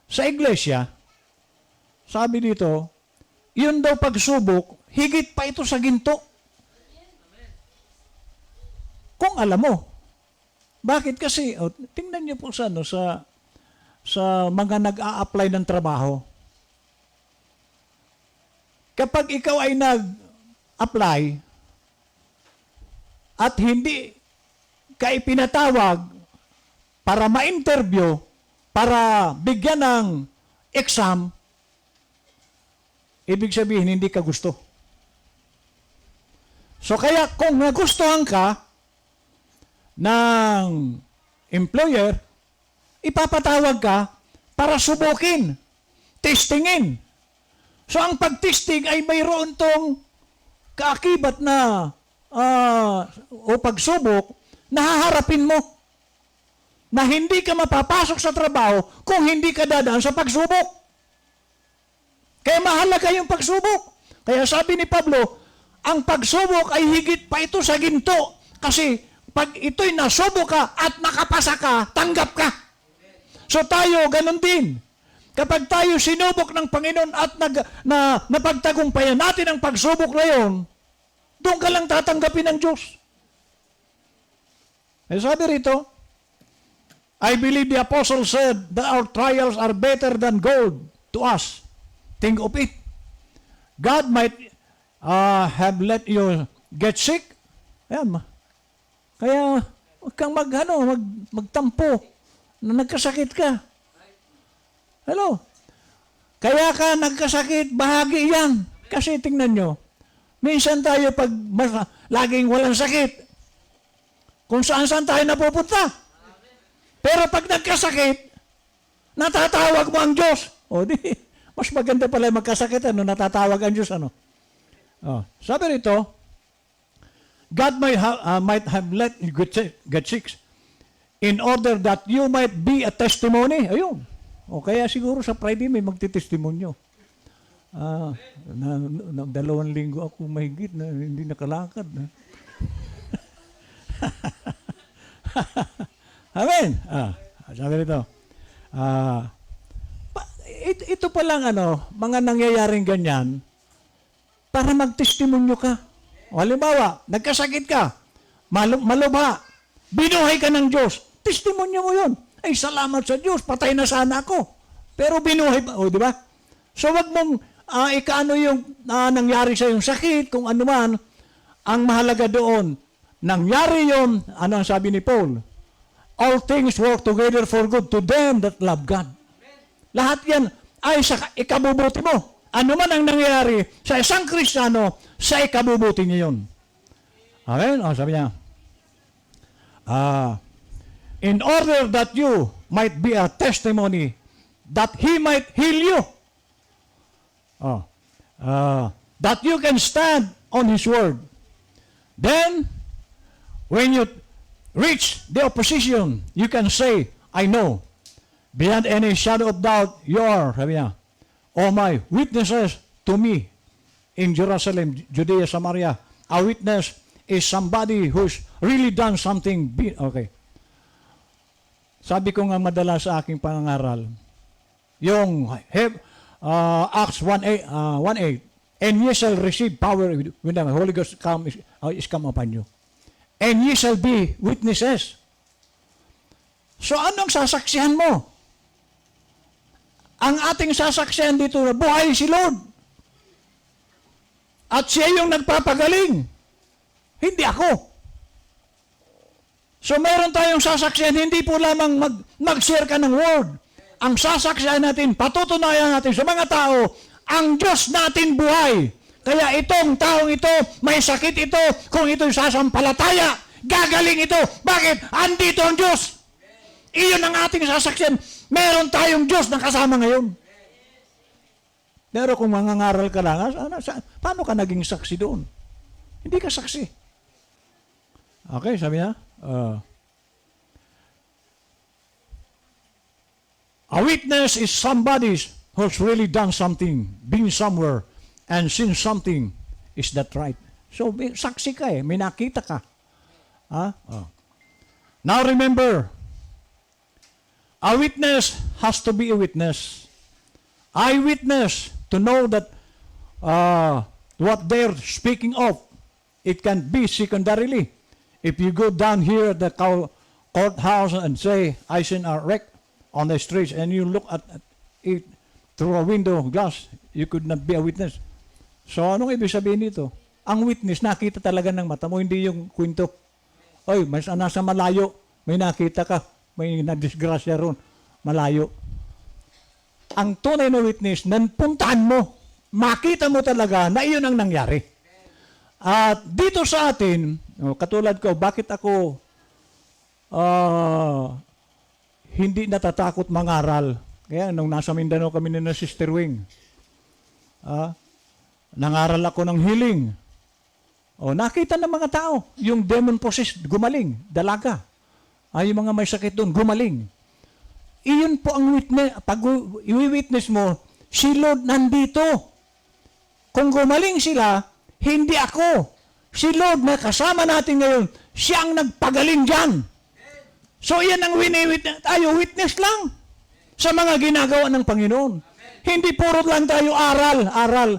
sa iglesia, sabi dito, yun daw pagsubok, higit pa ito sa ginto. Kung alam mo. Bakit kasi, tingnan niyo po sa mga nag-a-apply ng trabaho. Kapag ikaw ay nag-apply at hindi ka ipinatawag para ma-interview, para bigyan ng exam, ibig sabihin hindi ka gusto. So kaya kung nagustuhan ka ng employer, ipapatawag ka para subukin, testingin. So ang pag-testing ay mayroon tong kaakibat na o pagsubok na haharapin mo na hindi ka mapapasok sa trabaho kung hindi ka dadaan sa pagsubok. Kaya mahalaga yung pagsubok. Kaya sabi ni Pablo, ang pagsubok ay higit pa ito sa ginto. Kasi pag ito'y nasubok ka at nakapasa ka, tanggap ka. So tayo, ganun din. Kapag tayo sinubok ng Panginoon at napagtagumpayan natin ang pagsubok na yun, doon ka lang tatanggapin ng Diyos. Eh sabi rito, I believe the apostle said that our trials are better than gold to us. Think of it. God might have let you get sick. Ayan. Kaya huwag kang magtampo na nagkasakit ka. Hello? Kaya ka nagkasakit, bahagi yan. Kasi tingnan nyo, minsan tayo pag laging walang sakit, kung saan-saan tayo napupunta. Pero pag nagkasakit, natatawag mo ang Diyos. O di, mas maganda pala magkasakit, natatawag ang Diyos, sabi rito, God might have let you get sick in order that you might be a testimony. Ayun. O kaya siguro sa Friday may magtitestimonyo. Na 2 linggo ako mahigit na hindi nakalakad. Amen. Sabi rito. Ito pa lang mga nangyayaring ganyan para magtestimonyo ka. O halimbawa, nagkasakit ka, malubha, binuhay ka ng Diyos, testimonyo mo yun. Ay, salamat sa Diyos, patay na sana ako. Pero binuhay pa, di ba? So wag mong ikaano yung nangyari sa yung sakit, kung ano man, ang mahalaga doon, nangyari yun, ano ang sabi ni Paul? All things work together for good to them that love God. Lahat yan ay sa ikabubuti mo. Ano man ang nangyari sa isang Kristiyano, sa ikabubuti niya yun. Okay? Sabi niya, in order that you might be a testimony, that He might heal you, that you can stand on His word. Then, when you reach the opposition, you can say, I know, beyond any shadow of doubt, you are, sabi niya, all my witnesses to me in Jerusalem, Judea, Samaria. A witness is somebody who's really done something big. Okay. Sabi ko nga madalas sa aking pangangaral, yung Acts 1:8, and ye shall receive power when the Holy Ghost is come upon you. And ye shall be witnesses. So anong sasaksihan mo? Ang ating sasaksihan dito na buhay si Lord. At siya yung nagpapagaling. Hindi ako. So meron tayong sasaksihan, hindi po lamang mag-share ka ng word. Ang sasaksihan natin, patutunayan natin sa mga tao, ang Diyos natin buhay. Kaya itong taong ito, may sakit ito, kung ito'y sasampalataya, gagaling ito. Bakit? Andito ang Diyos. Iyon ang ating sasaksihan. Meron tayong Diyos na kasama ngayon. Pero kung mangangaral ka lang, paano ka naging saksi doon? Hindi ka saksi. Okay, sabi niya, a witness is somebody who's really done something, been somewhere, and seen something. Is that right? So, saksi ka eh. May nakita ka. Now remember, a witness has to be a witness. Eyewitness to know that what they're speaking of, it can be secondarily. If you go down here at the courthouse and say, I seen a wreck on the streets, and you look at it through a window glass, you could not be a witness. So, anong ibig sabihin nito? Ang witness, nakita talaga ng mata mo, hindi yung kwento. Oy, nasa malayo, may nakita ka, may nadisgrasya ron, malayo. Ang tunay na witness, nanpuntahan mo, makita mo talaga na iyon ang nangyari. At dito sa atin, katulad ko, bakit ako hindi natatakot mangaral? Kaya nung nasa Mindanao kami ni Sister Wing, nangaral ako ng healing. Nakita ng mga tao, yung demon possessed, gumaling, dalaga. Yung mga may sakit doon, gumaling. Iyon po ang witness. Pag i-witness mo, si Lord nandito. Kung gumaling sila, hindi ako. Si Lord na kasama natin ngayon, siya ang nagpagaling dyan. So iyan ang witness. Tayo, witness lang sa mga ginagawa ng Panginoon. Hindi puro lang tayo aral.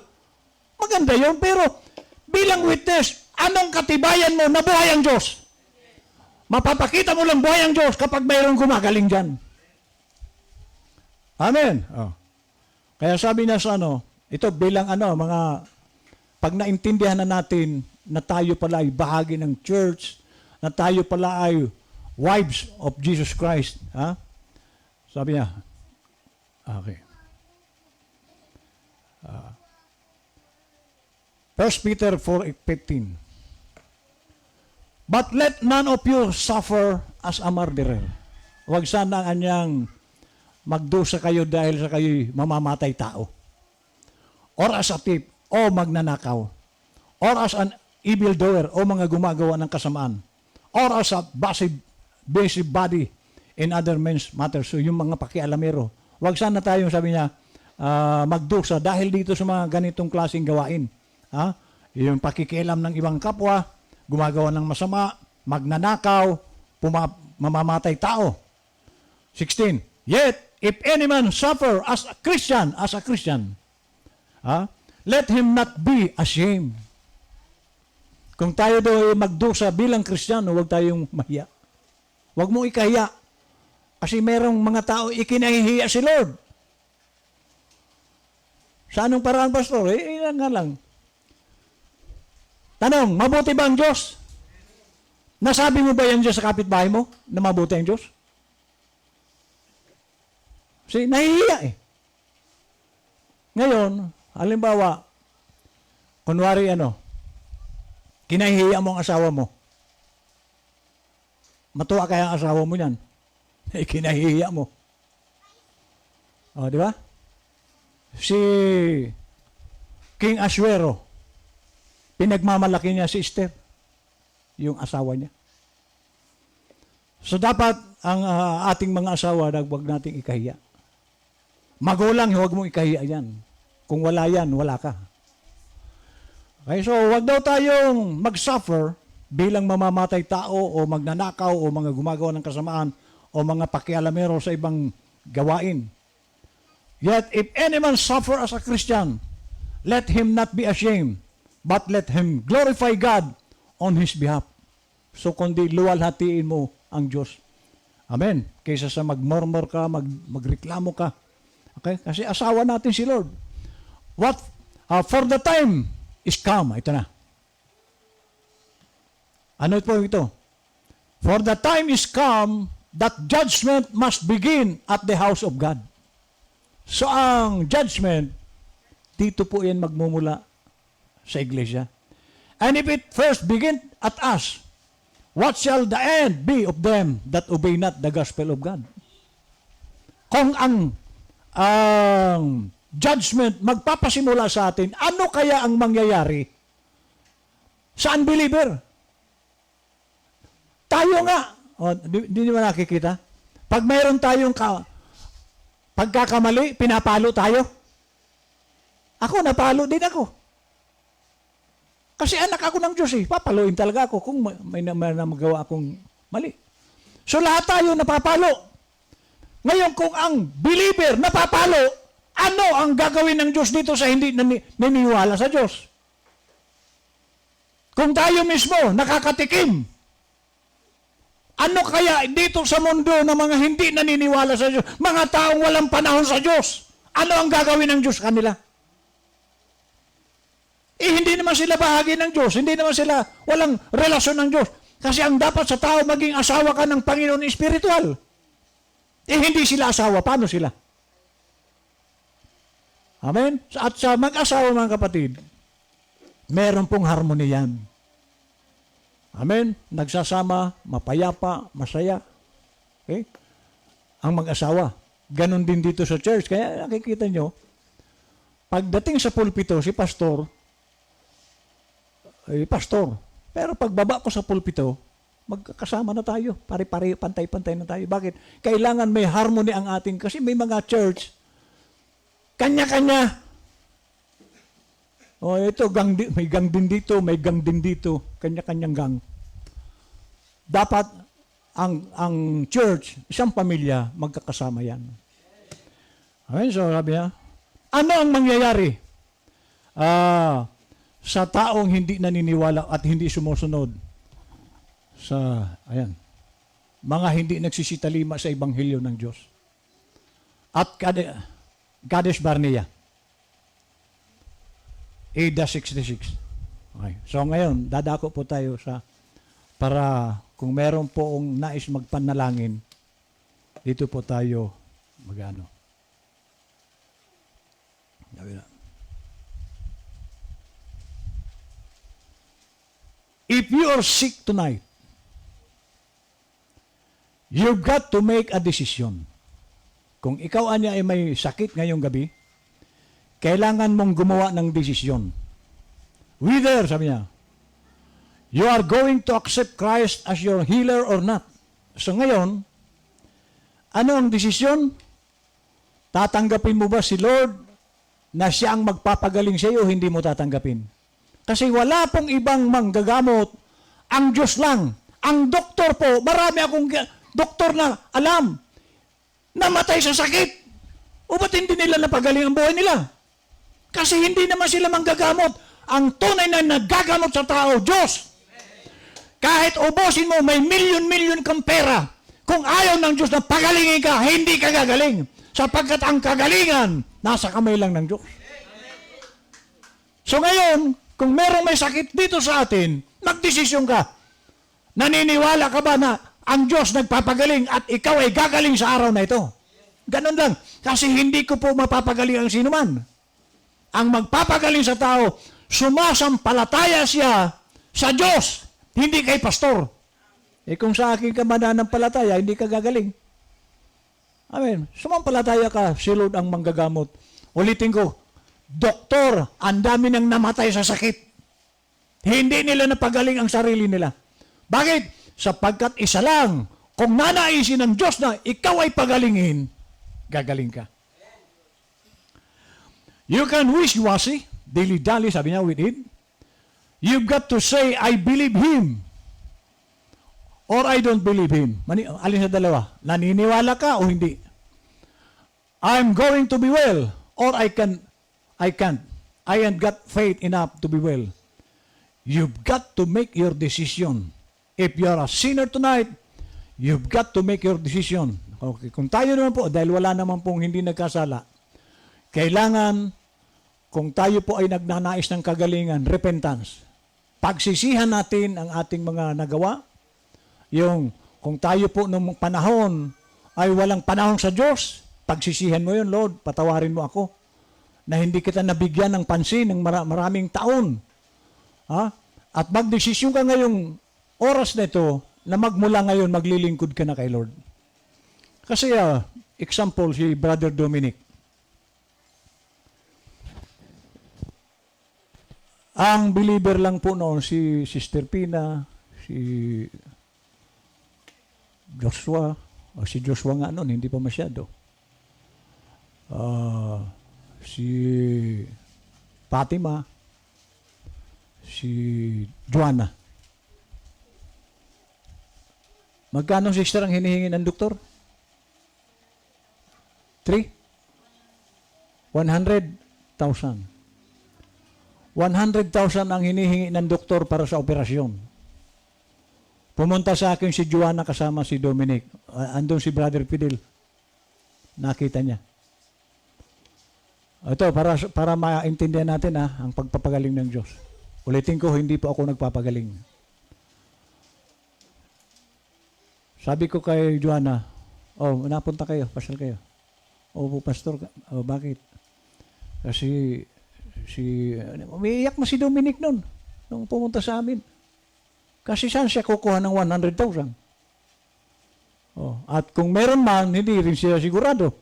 Maganda yun, pero bilang witness, anong katibayan mo na buhay ang Diyos? Mapapakita mo lang buhay ang Diyos kapag mayroong gumagaling dyan. Amen. Kaya sabi niya sa ito bilang mga pag naintindihan na natin na tayo pala ay bahagi ng church, na tayo pala ay wives of Jesus Christ. Sabi niya, okay. 1 Peter 4:15. But let none of you suffer as a murderer. Huwag sana anyang magdusa kayo dahil sa kayo'y mamamatay tao. Or as a thief, o magnanakaw. Or as an evildoer, o mga gumagawa ng kasamaan. Or as a busy body in other men's matters. So yung mga pakialamero. Huwag sana tayong, sabi niya, magdusa dahil dito sa mga ganitong klaseng gawain. Yung pakikialam ng ibang kapwa, gumagawa ng masama, magnanakaw, mamamatay tao. 16. Yet, if any man suffer as a Christian, let him not be ashamed. Kung tayo daw ay magdusa bilang Kristiyano, huwag tayong mahiya. Huwag mong ikahiya. Kasi merong mga tao ikinahihiya si Lord. Sa anong paraan, Pastor? Ilan nga lang. Tanong, mabuti ba ang Diyos? Nasabi mo ba yan Diyos sa kapitbahay mo na mabuti ang Diyos? Kasi nahihiya eh. Ngayon, halimbawa, kunwari kinahihiya mo ang asawa mo. Matuwa kaya ang asawa mo yan. Kinahihiya mo. Di ba? Si King Aswero, pinagmamalaki niya si Esther, yung asawa niya. So dapat ang ating mga asawa, huwag nating ikahiya. Magulang, huwag mong ikahiya yan. Kung wala yan, wala ka. Okay, so huwag daw tayong mag-suffer bilang mamamatay tao o magnanakaw o mga gumagawa ng kasamaan o mga pakialamero sa ibang gawain. Yet if any man suffer as a Christian, let him not be ashamed, but let him glorify God on his behalf. So kundi luwalhatiin mo ang Diyos. Amen. Kaysa sa magmurmur ka, magreklamo ka. Okay? Kasi asawa natin si Lord. For the time is come. Ito na. Ano po ito? For the time is come that judgment must begin at the house of God. So ang judgment, dito po yan magmumula sa iglesia. And if it first begin at us, what shall the end be of them that obey not the gospel of God? Kung ang judgment magpapasimula sa atin, ano kaya ang mangyayari sa unbeliever? Tayo nga, di mo nakikita? Pag mayroon tayong pagkakamali, pinapalo tayo. Ako, napalo din ako. Kasi anak ako ng Diyos papaluin talaga ako kung may magawa akong mali. So lahat tayo napapalo. Ngayon kung ang believer napapalo, ano ang gagawin ng Diyos dito sa hindi naniniwala sa Diyos? Kung tayo mismo nakakatikim, ano kaya dito sa mundo ng mga hindi naniniwala sa Diyos, mga taong walang panahon sa Diyos, ano ang gagawin ng Diyos kanila? Hindi naman sila bahagi ng Diyos, hindi naman sila walang relasyon ng Diyos. Kasi ang dapat sa tao maging asawa ka ng Panginoon espiritual. Hindi sila asawa, paano sila? Amen? At sa mag-asawa mga kapatid, meron pong harmony yan. Amen? Nagsasama, mapayapa, masaya. Okay? Ang mag-asawa. Ganon din dito sa church. Kaya nakikita nyo, pagdating sa pulpito, si pastor, pastor. Pero pagbaba ko sa pulpito, magkakasama na tayo. Pare-pare, pantay-pantay na tayo. Bakit? Kailangan may harmony ang ating, kasi may mga church, kanya-kanya. Ito, may gang din dito, may gang din dito. Kanya-kanyang gang. Dapat, ang church, isang pamilya, magkakasama yan. Okay, so sabi niya, ano ang mangyayari? Sa taong hindi naniniwala at hindi sumusunod sa, mga hindi nagsisitalima sa Ebanghelyo ng Diyos. At Kadesh Barnea. Ada 66. Okay. So ngayon, dadako po tayo para kung meron poong nais magpanalangin, dito po tayo magano. If you are sick tonight, you've got to make a decision. Kung ikaw ay may sakit ngayong gabi, kailangan mong gumawa ng desisyon. Whether, sabi niya, you are going to accept Christ as your healer or not. So ngayon, ano ang desisyon? Tatanggapin mo ba si Lord na siya ang magpapagaling sa iyo o hindi mo tatanggapin? Kasi wala pong ibang manggagamot, ang Diyos lang. Ang doktor po, marami akong doktor na alam, namatay sa sakit. O ba't hindi nila napagaling ang buhay nila? Kasi hindi naman sila manggagamot. Ang tunay na naggagamot sa tao, Diyos. Kahit ubusin mo, may milyon-milyon kang pera. Kung ayaw ng Diyos na pagalingin ka, hindi ka gagaling. Sapagkat ang kagalingan, nasa kamay lang ng Diyos. So ngayon, kung merong may sakit dito sa atin, magdesisyon ka. Naniniwala ka ba na ang Diyos nagpapagaling at ikaw ay gagaling sa araw na ito? Ganun lang. Kasi hindi ko po mapapagaling ang sinuman. Ang magpapagaling sa tao, sumasampalataya siya sa Diyos, hindi kay pastor. Kung sa akin ka mananampalataya, hindi ka gagaling. Amen. Sumampalataya ka, si Lord ang manggagamot. Ulitin ko, doktor, ang dami nang namatay sa sakit. Hindi nila napagaling ang sarili nila. Bakit? Sapagkat isa lang, kung nanaisin ng Diyos na ikaw ay pagalingin, gagaling ka. You can wish-washy, dilly-dally, sabi niya with it. You've got to say, I believe Him. Or I don't believe Him. Alin sa dalawa? Naniniwala ka o hindi? I'm going to be well. Or I can't. I ain't got faith enough to be well. You've got to make your decision. If you're a sinner tonight, you've got to make your decision. Okay, kung tayo naman po, dahil wala naman pong hindi nagkasala, kailangan, kung tayo po ay nagnanais ng kagalingan, repentance. Pagsisihan natin ang ating mga nagawa, kung tayo po nung panahon ay walang panahon sa Diyos, pagsisihan mo yun, Lord, patawarin mo ako na hindi kita nabigyan ng pansin ng maraming taon. At magdesisyon ka ngayong oras na ito na magmula ngayon, maglilingkod ka na kay Lord. Kasi, example, si Brother Dominic. Ang believer lang po noon, si Sister Pina, si Joshua, o si Joshua nga noon, hindi pa masyado. Si Fatima, si Joanna. Magkano, sister, ang hinihingi ng doktor? 3? 100,000. 100,000 ang hinihingi ng doktor para sa operasyon. Pumunta sa akin si Joanna kasama si Dominic. Andun si Brother Fidel. Nakita niya. Ito, para maintindihan natin ang pagpapagaling ng Diyos. Ulitin ko, hindi po ako nagpapagaling. Sabi ko kay Joanna, napunta kayo, pasal kayo. Pastor, bakit? Kasi umiiyak na si Dominic noon nung pumunta sa amin. Kasi saan siya kukuha ng 100,000? At kung meron man, hindi rin siya sigurado.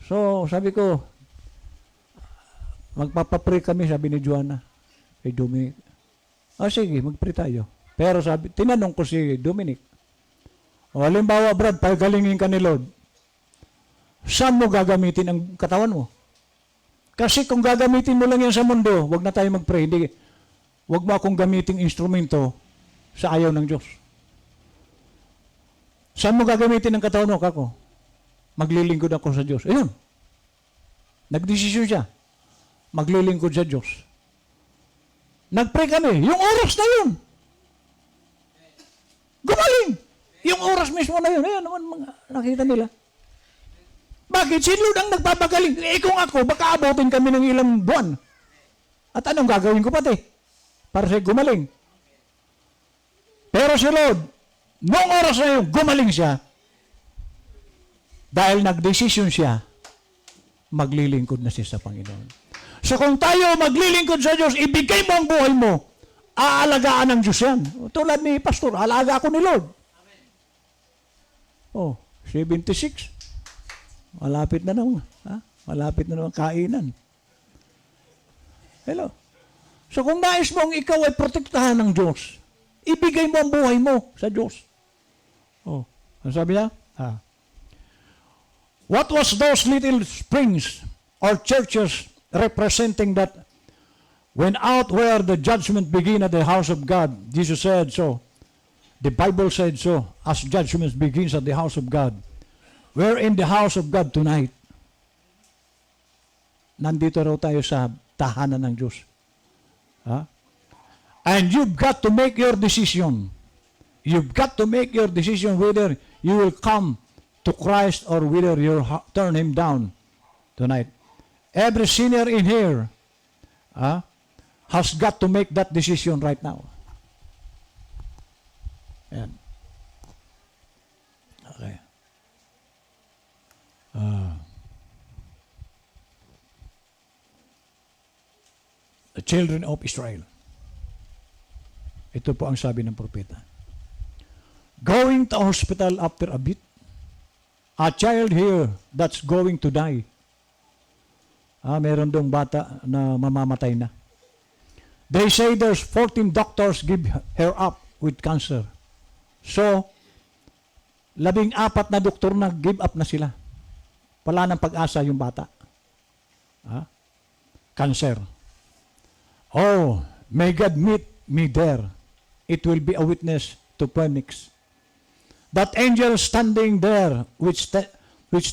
So, sabi ko, magpapapray kami, sabi ni Joanna, kay Dominic. Sige, magpray tayo. Pero tinanong ko si Dominic, halimbawa, Brad, pagalingin ka ni Lord, saan mo gagamitin ang katawan mo? Kasi kung gagamitin mo lang yan sa mundo, wag na tayo mag-pray. Hindi, wag mo akong gamiting instrumento sa ayaw ng Diyos. Saan mo gagamitin ang katawan mo, kako? Maglilingkod ako sa Diyos. Ayun. Nagdesisyon siya. Maglilingkod sa Diyos. Nag-pray kami. Yung oras na yun. Gumaling. Yung oras mismo na yun. Ayan naman, nakita nila. Bakit? Si Lord ang nagpapagaling. Kung ako, baka abutin kami ng ilang buwan. At anong gagawin ko pati? Para siya gumaling. Pero si Lord, noong oras na yun, gumaling siya. Dahil nagdesisyon siya, maglilingkod na siya sa Panginoon. So kung tayo maglilingkod sa Diyos, ibigay mo ang buhay mo, aalagaan ng Diyos yan. Tulad ni Pastor, alaga ako ni Lord. 76. Malapit na naman. Malapit na naman kainan. Hello. So kung nais mong ikaw ay protektahan ng Diyos, ibigay mo ang buhay mo sa Diyos. Ano sabi niya? What was those little springs or churches representing that when out where the judgment begin at the house of God? Jesus said so. The Bible said so. As judgment begins at the house of God. We're in the house of God tonight. Nandito raw tayo sa tahanan ng Diyos. And you've got to make your decision. You've got to make your decision whether you will come to Christ or whether you turn Him down tonight. Every sinner in here has got to make that decision right now. Ayan. Okay. The children of Israel. Ito po ang sabi ng propeta. Going to hospital after a bit, a child here that's going to die. Meron dong bata na mamamatay na. They say there's 14 doctors give her up with cancer. So, 14 na doktor na give up na sila. Wala nang pag-asa yung bata. Cancer. May God meet me there. It will be a witness to Phoenix. That angel standing there, which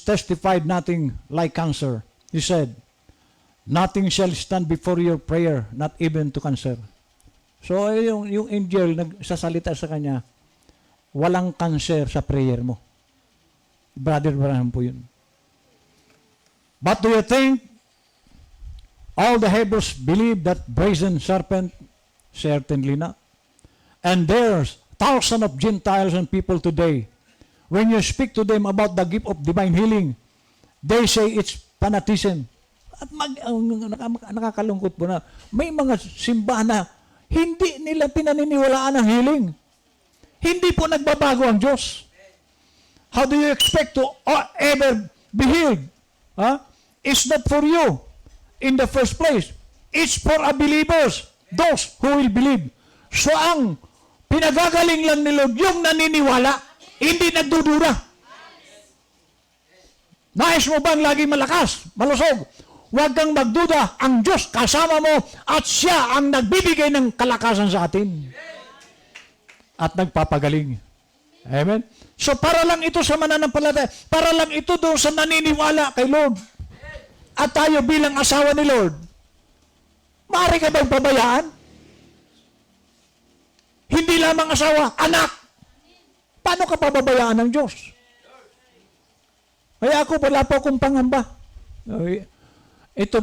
testified nothing like cancer, he said, nothing shall stand before your prayer, not even to cancer. So, yung angel nagsasalita sa kanya, walang cancer sa prayer mo. Brother Branham po yun. But do you think all the Hebrews believe that brazen serpent? Certainly not. And there's thousands of Gentiles and people today. When you speak to them about the gift of divine healing, they say it's fanaticism. At nakakalungkot po na may mga simbahan na hindi nila pinaniniwalaan ang healing. Hindi po nagbabago ang Diyos. How do you expect to ever be healed? It's not for you in the first place. It's for a believers, those who will believe. So ang pinagagaling lang ni Lord, yung naniniwala, hindi nagdudura. Nais mo bang laging malakas, malusog? Huwag kang magduda, ang Diyos kasama mo at siya ang nagbibigay ng kalakasan sa atin. At nagpapagaling. Amen? So para lang ito sa mananampalataya, para lang ito doon sa naniniwala kay Lord. At tayo bilang asawa ni Lord, maaari ka bang pabayaan? Hindi lamang asawa, anak. Paano ka pababayaan ng Diyos? Kaya ako, wala po akong pangamba. Ito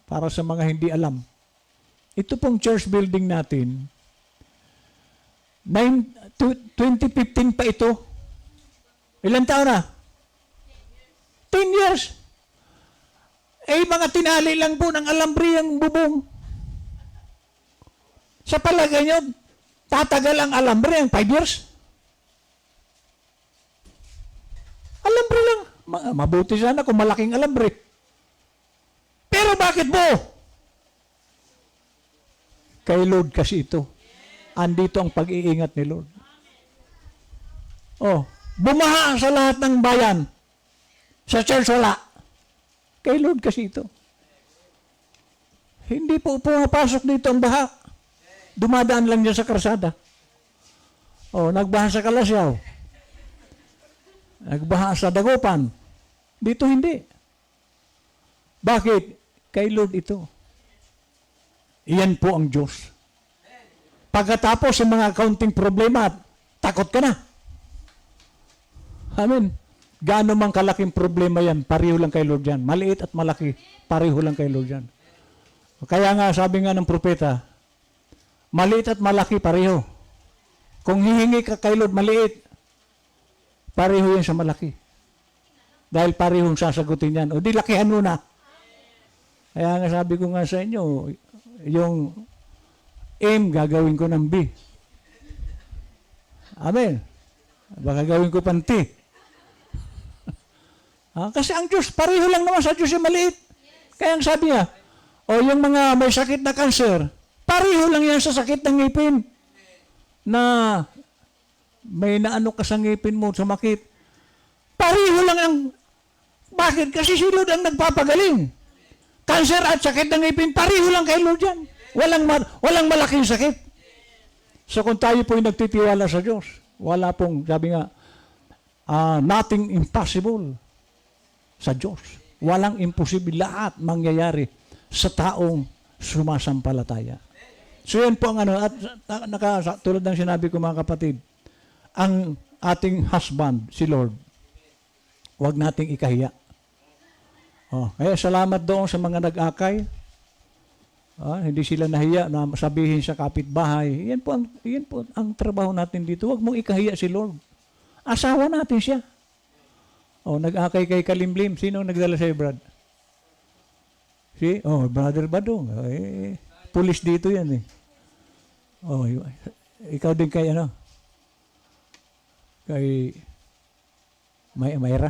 para sa mga hindi alam. Ito pong church building natin, 2015 pa ito. Ilang taon na? 10 years. Mga tinali lang po ng alambre ang bubong. Sa palagay nyo, tatagal ang alambre ang 5 years? Alambre lang. Mabuti sana kung malaking alambre. Pero bakit po? Kay Lord kasi ito. Andito ang pag-iingat ni Lord. Bumaha sa lahat ng bayan. Sa church wala. Kay Lord kasi ito. Hindi po pumapasok dito ang baha. Dumadaan lang dyan sa karsada. Nagbaha sa Kalasyaw. Nagbaha sa Dagupan. Dito hindi. Bakit? Kay Lord ito. Iyan po ang Diyos. Pagkatapos sa mga kaunting problema, takot ka na. Amen. Gaano mang kalaking problema yan, pareho lang kay Lord yan. Maliit at malaki, pareho lang kay Lord yan. Kaya nga, sabi nga ng propeta, maliit at malaki, pareho. Kung hihingi ka kay Lord maliit, pareho yan sa malaki. Dahil parehong sasagutin yan. O di lakihan mo na. Kaya nga sabi ko nga sa inyo, yung M, gagawin ko ng B. Amen. Baka gawin ko pang T. Kasi ang Diyos, pareho lang naman sa Diyos yung maliit. Kaya ang sabi niya, yung mga may sakit na kanser, pareho lang yan sa sakit ng ngipin. Na may naano ka sa ngipin mo, sumakit. Pareho lang ang, bakit? Kasi si Lord ang nagpapagaling. Kanser at sakit ng ngipin, pareho lang kay Lord yan. Walang malaking sakit. So kung tayo po ay nagtitiwala sa Diyos, wala pong, sabi nga, nothing impossible sa Diyos. Walang imposible. Lahat mangyayari sa taong sumasampalataya. So yan po ang at tulad ng sinabi ko mga kapatid, ang ating husband, si Lord, huwag nating ikahiya. Kaya salamat doon sa mga nag-akay. Hindi sila nahiya na sabihin sa kapitbahay. Yan po ang trabaho natin dito. Huwag mong ikahiya si Lord. Asawa natin siya. Nag-akay kay Kalimlim. Sino nagdala sa'yo, Brad? Brother Badong. Pulis dito yan eh. Ikaw din kay kay Mayra?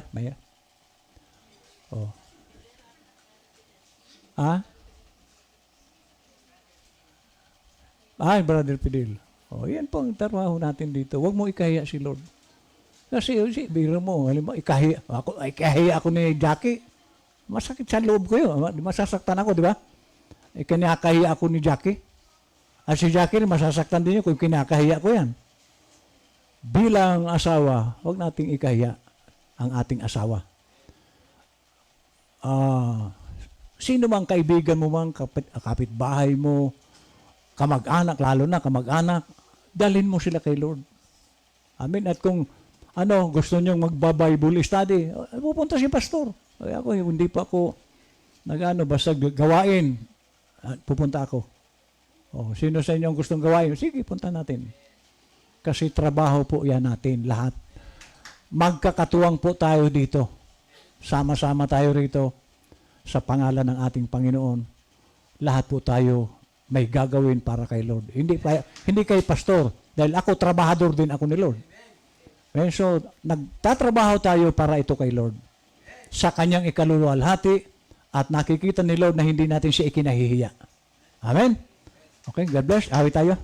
Brother Fidel. Yan po ang trabaho natin dito. Huwag mo ikahiya si Lord. Kasi, biro mo, ikahiya ako ni Jackie. Masakit sa loob ko yun. Masasaktan ako, di ba? Kinakahiya ako ni Jackie. At si Jackie, masasaktan din yun kung kinakahiya ko yan. Bilang asawa, huwag nating ikahiya ang ating asawa. Sino mang kaibigan mo mang, kapitbahay mo, kamag-anak, lalo na kamag-anak, dalhin mo sila kay Lord. Amen. At kung gusto niyong magba-Bible study, pupunta si pastor. Ako, hindi pa ako basta gawain. Pupunta ako. Sino sa inyo ang gustong gawain? Sige, punta natin. Kasi trabaho po yan natin, lahat. Magkakatuwang po tayo dito. Sama-sama tayo rito sa pangalan ng ating Panginoon. Lahat po tayo may gagawin para kay Lord. Hindi kay pastor. Dahil ako, trabahador din ako ni Lord. So, nagtatrabaho tayo para ito kay Lord. Sa kanyang ikaluluwalhati at nakikita ni Lord na hindi natin siya ikinahihiya. Amen? Okay, God bless. Awit tayo.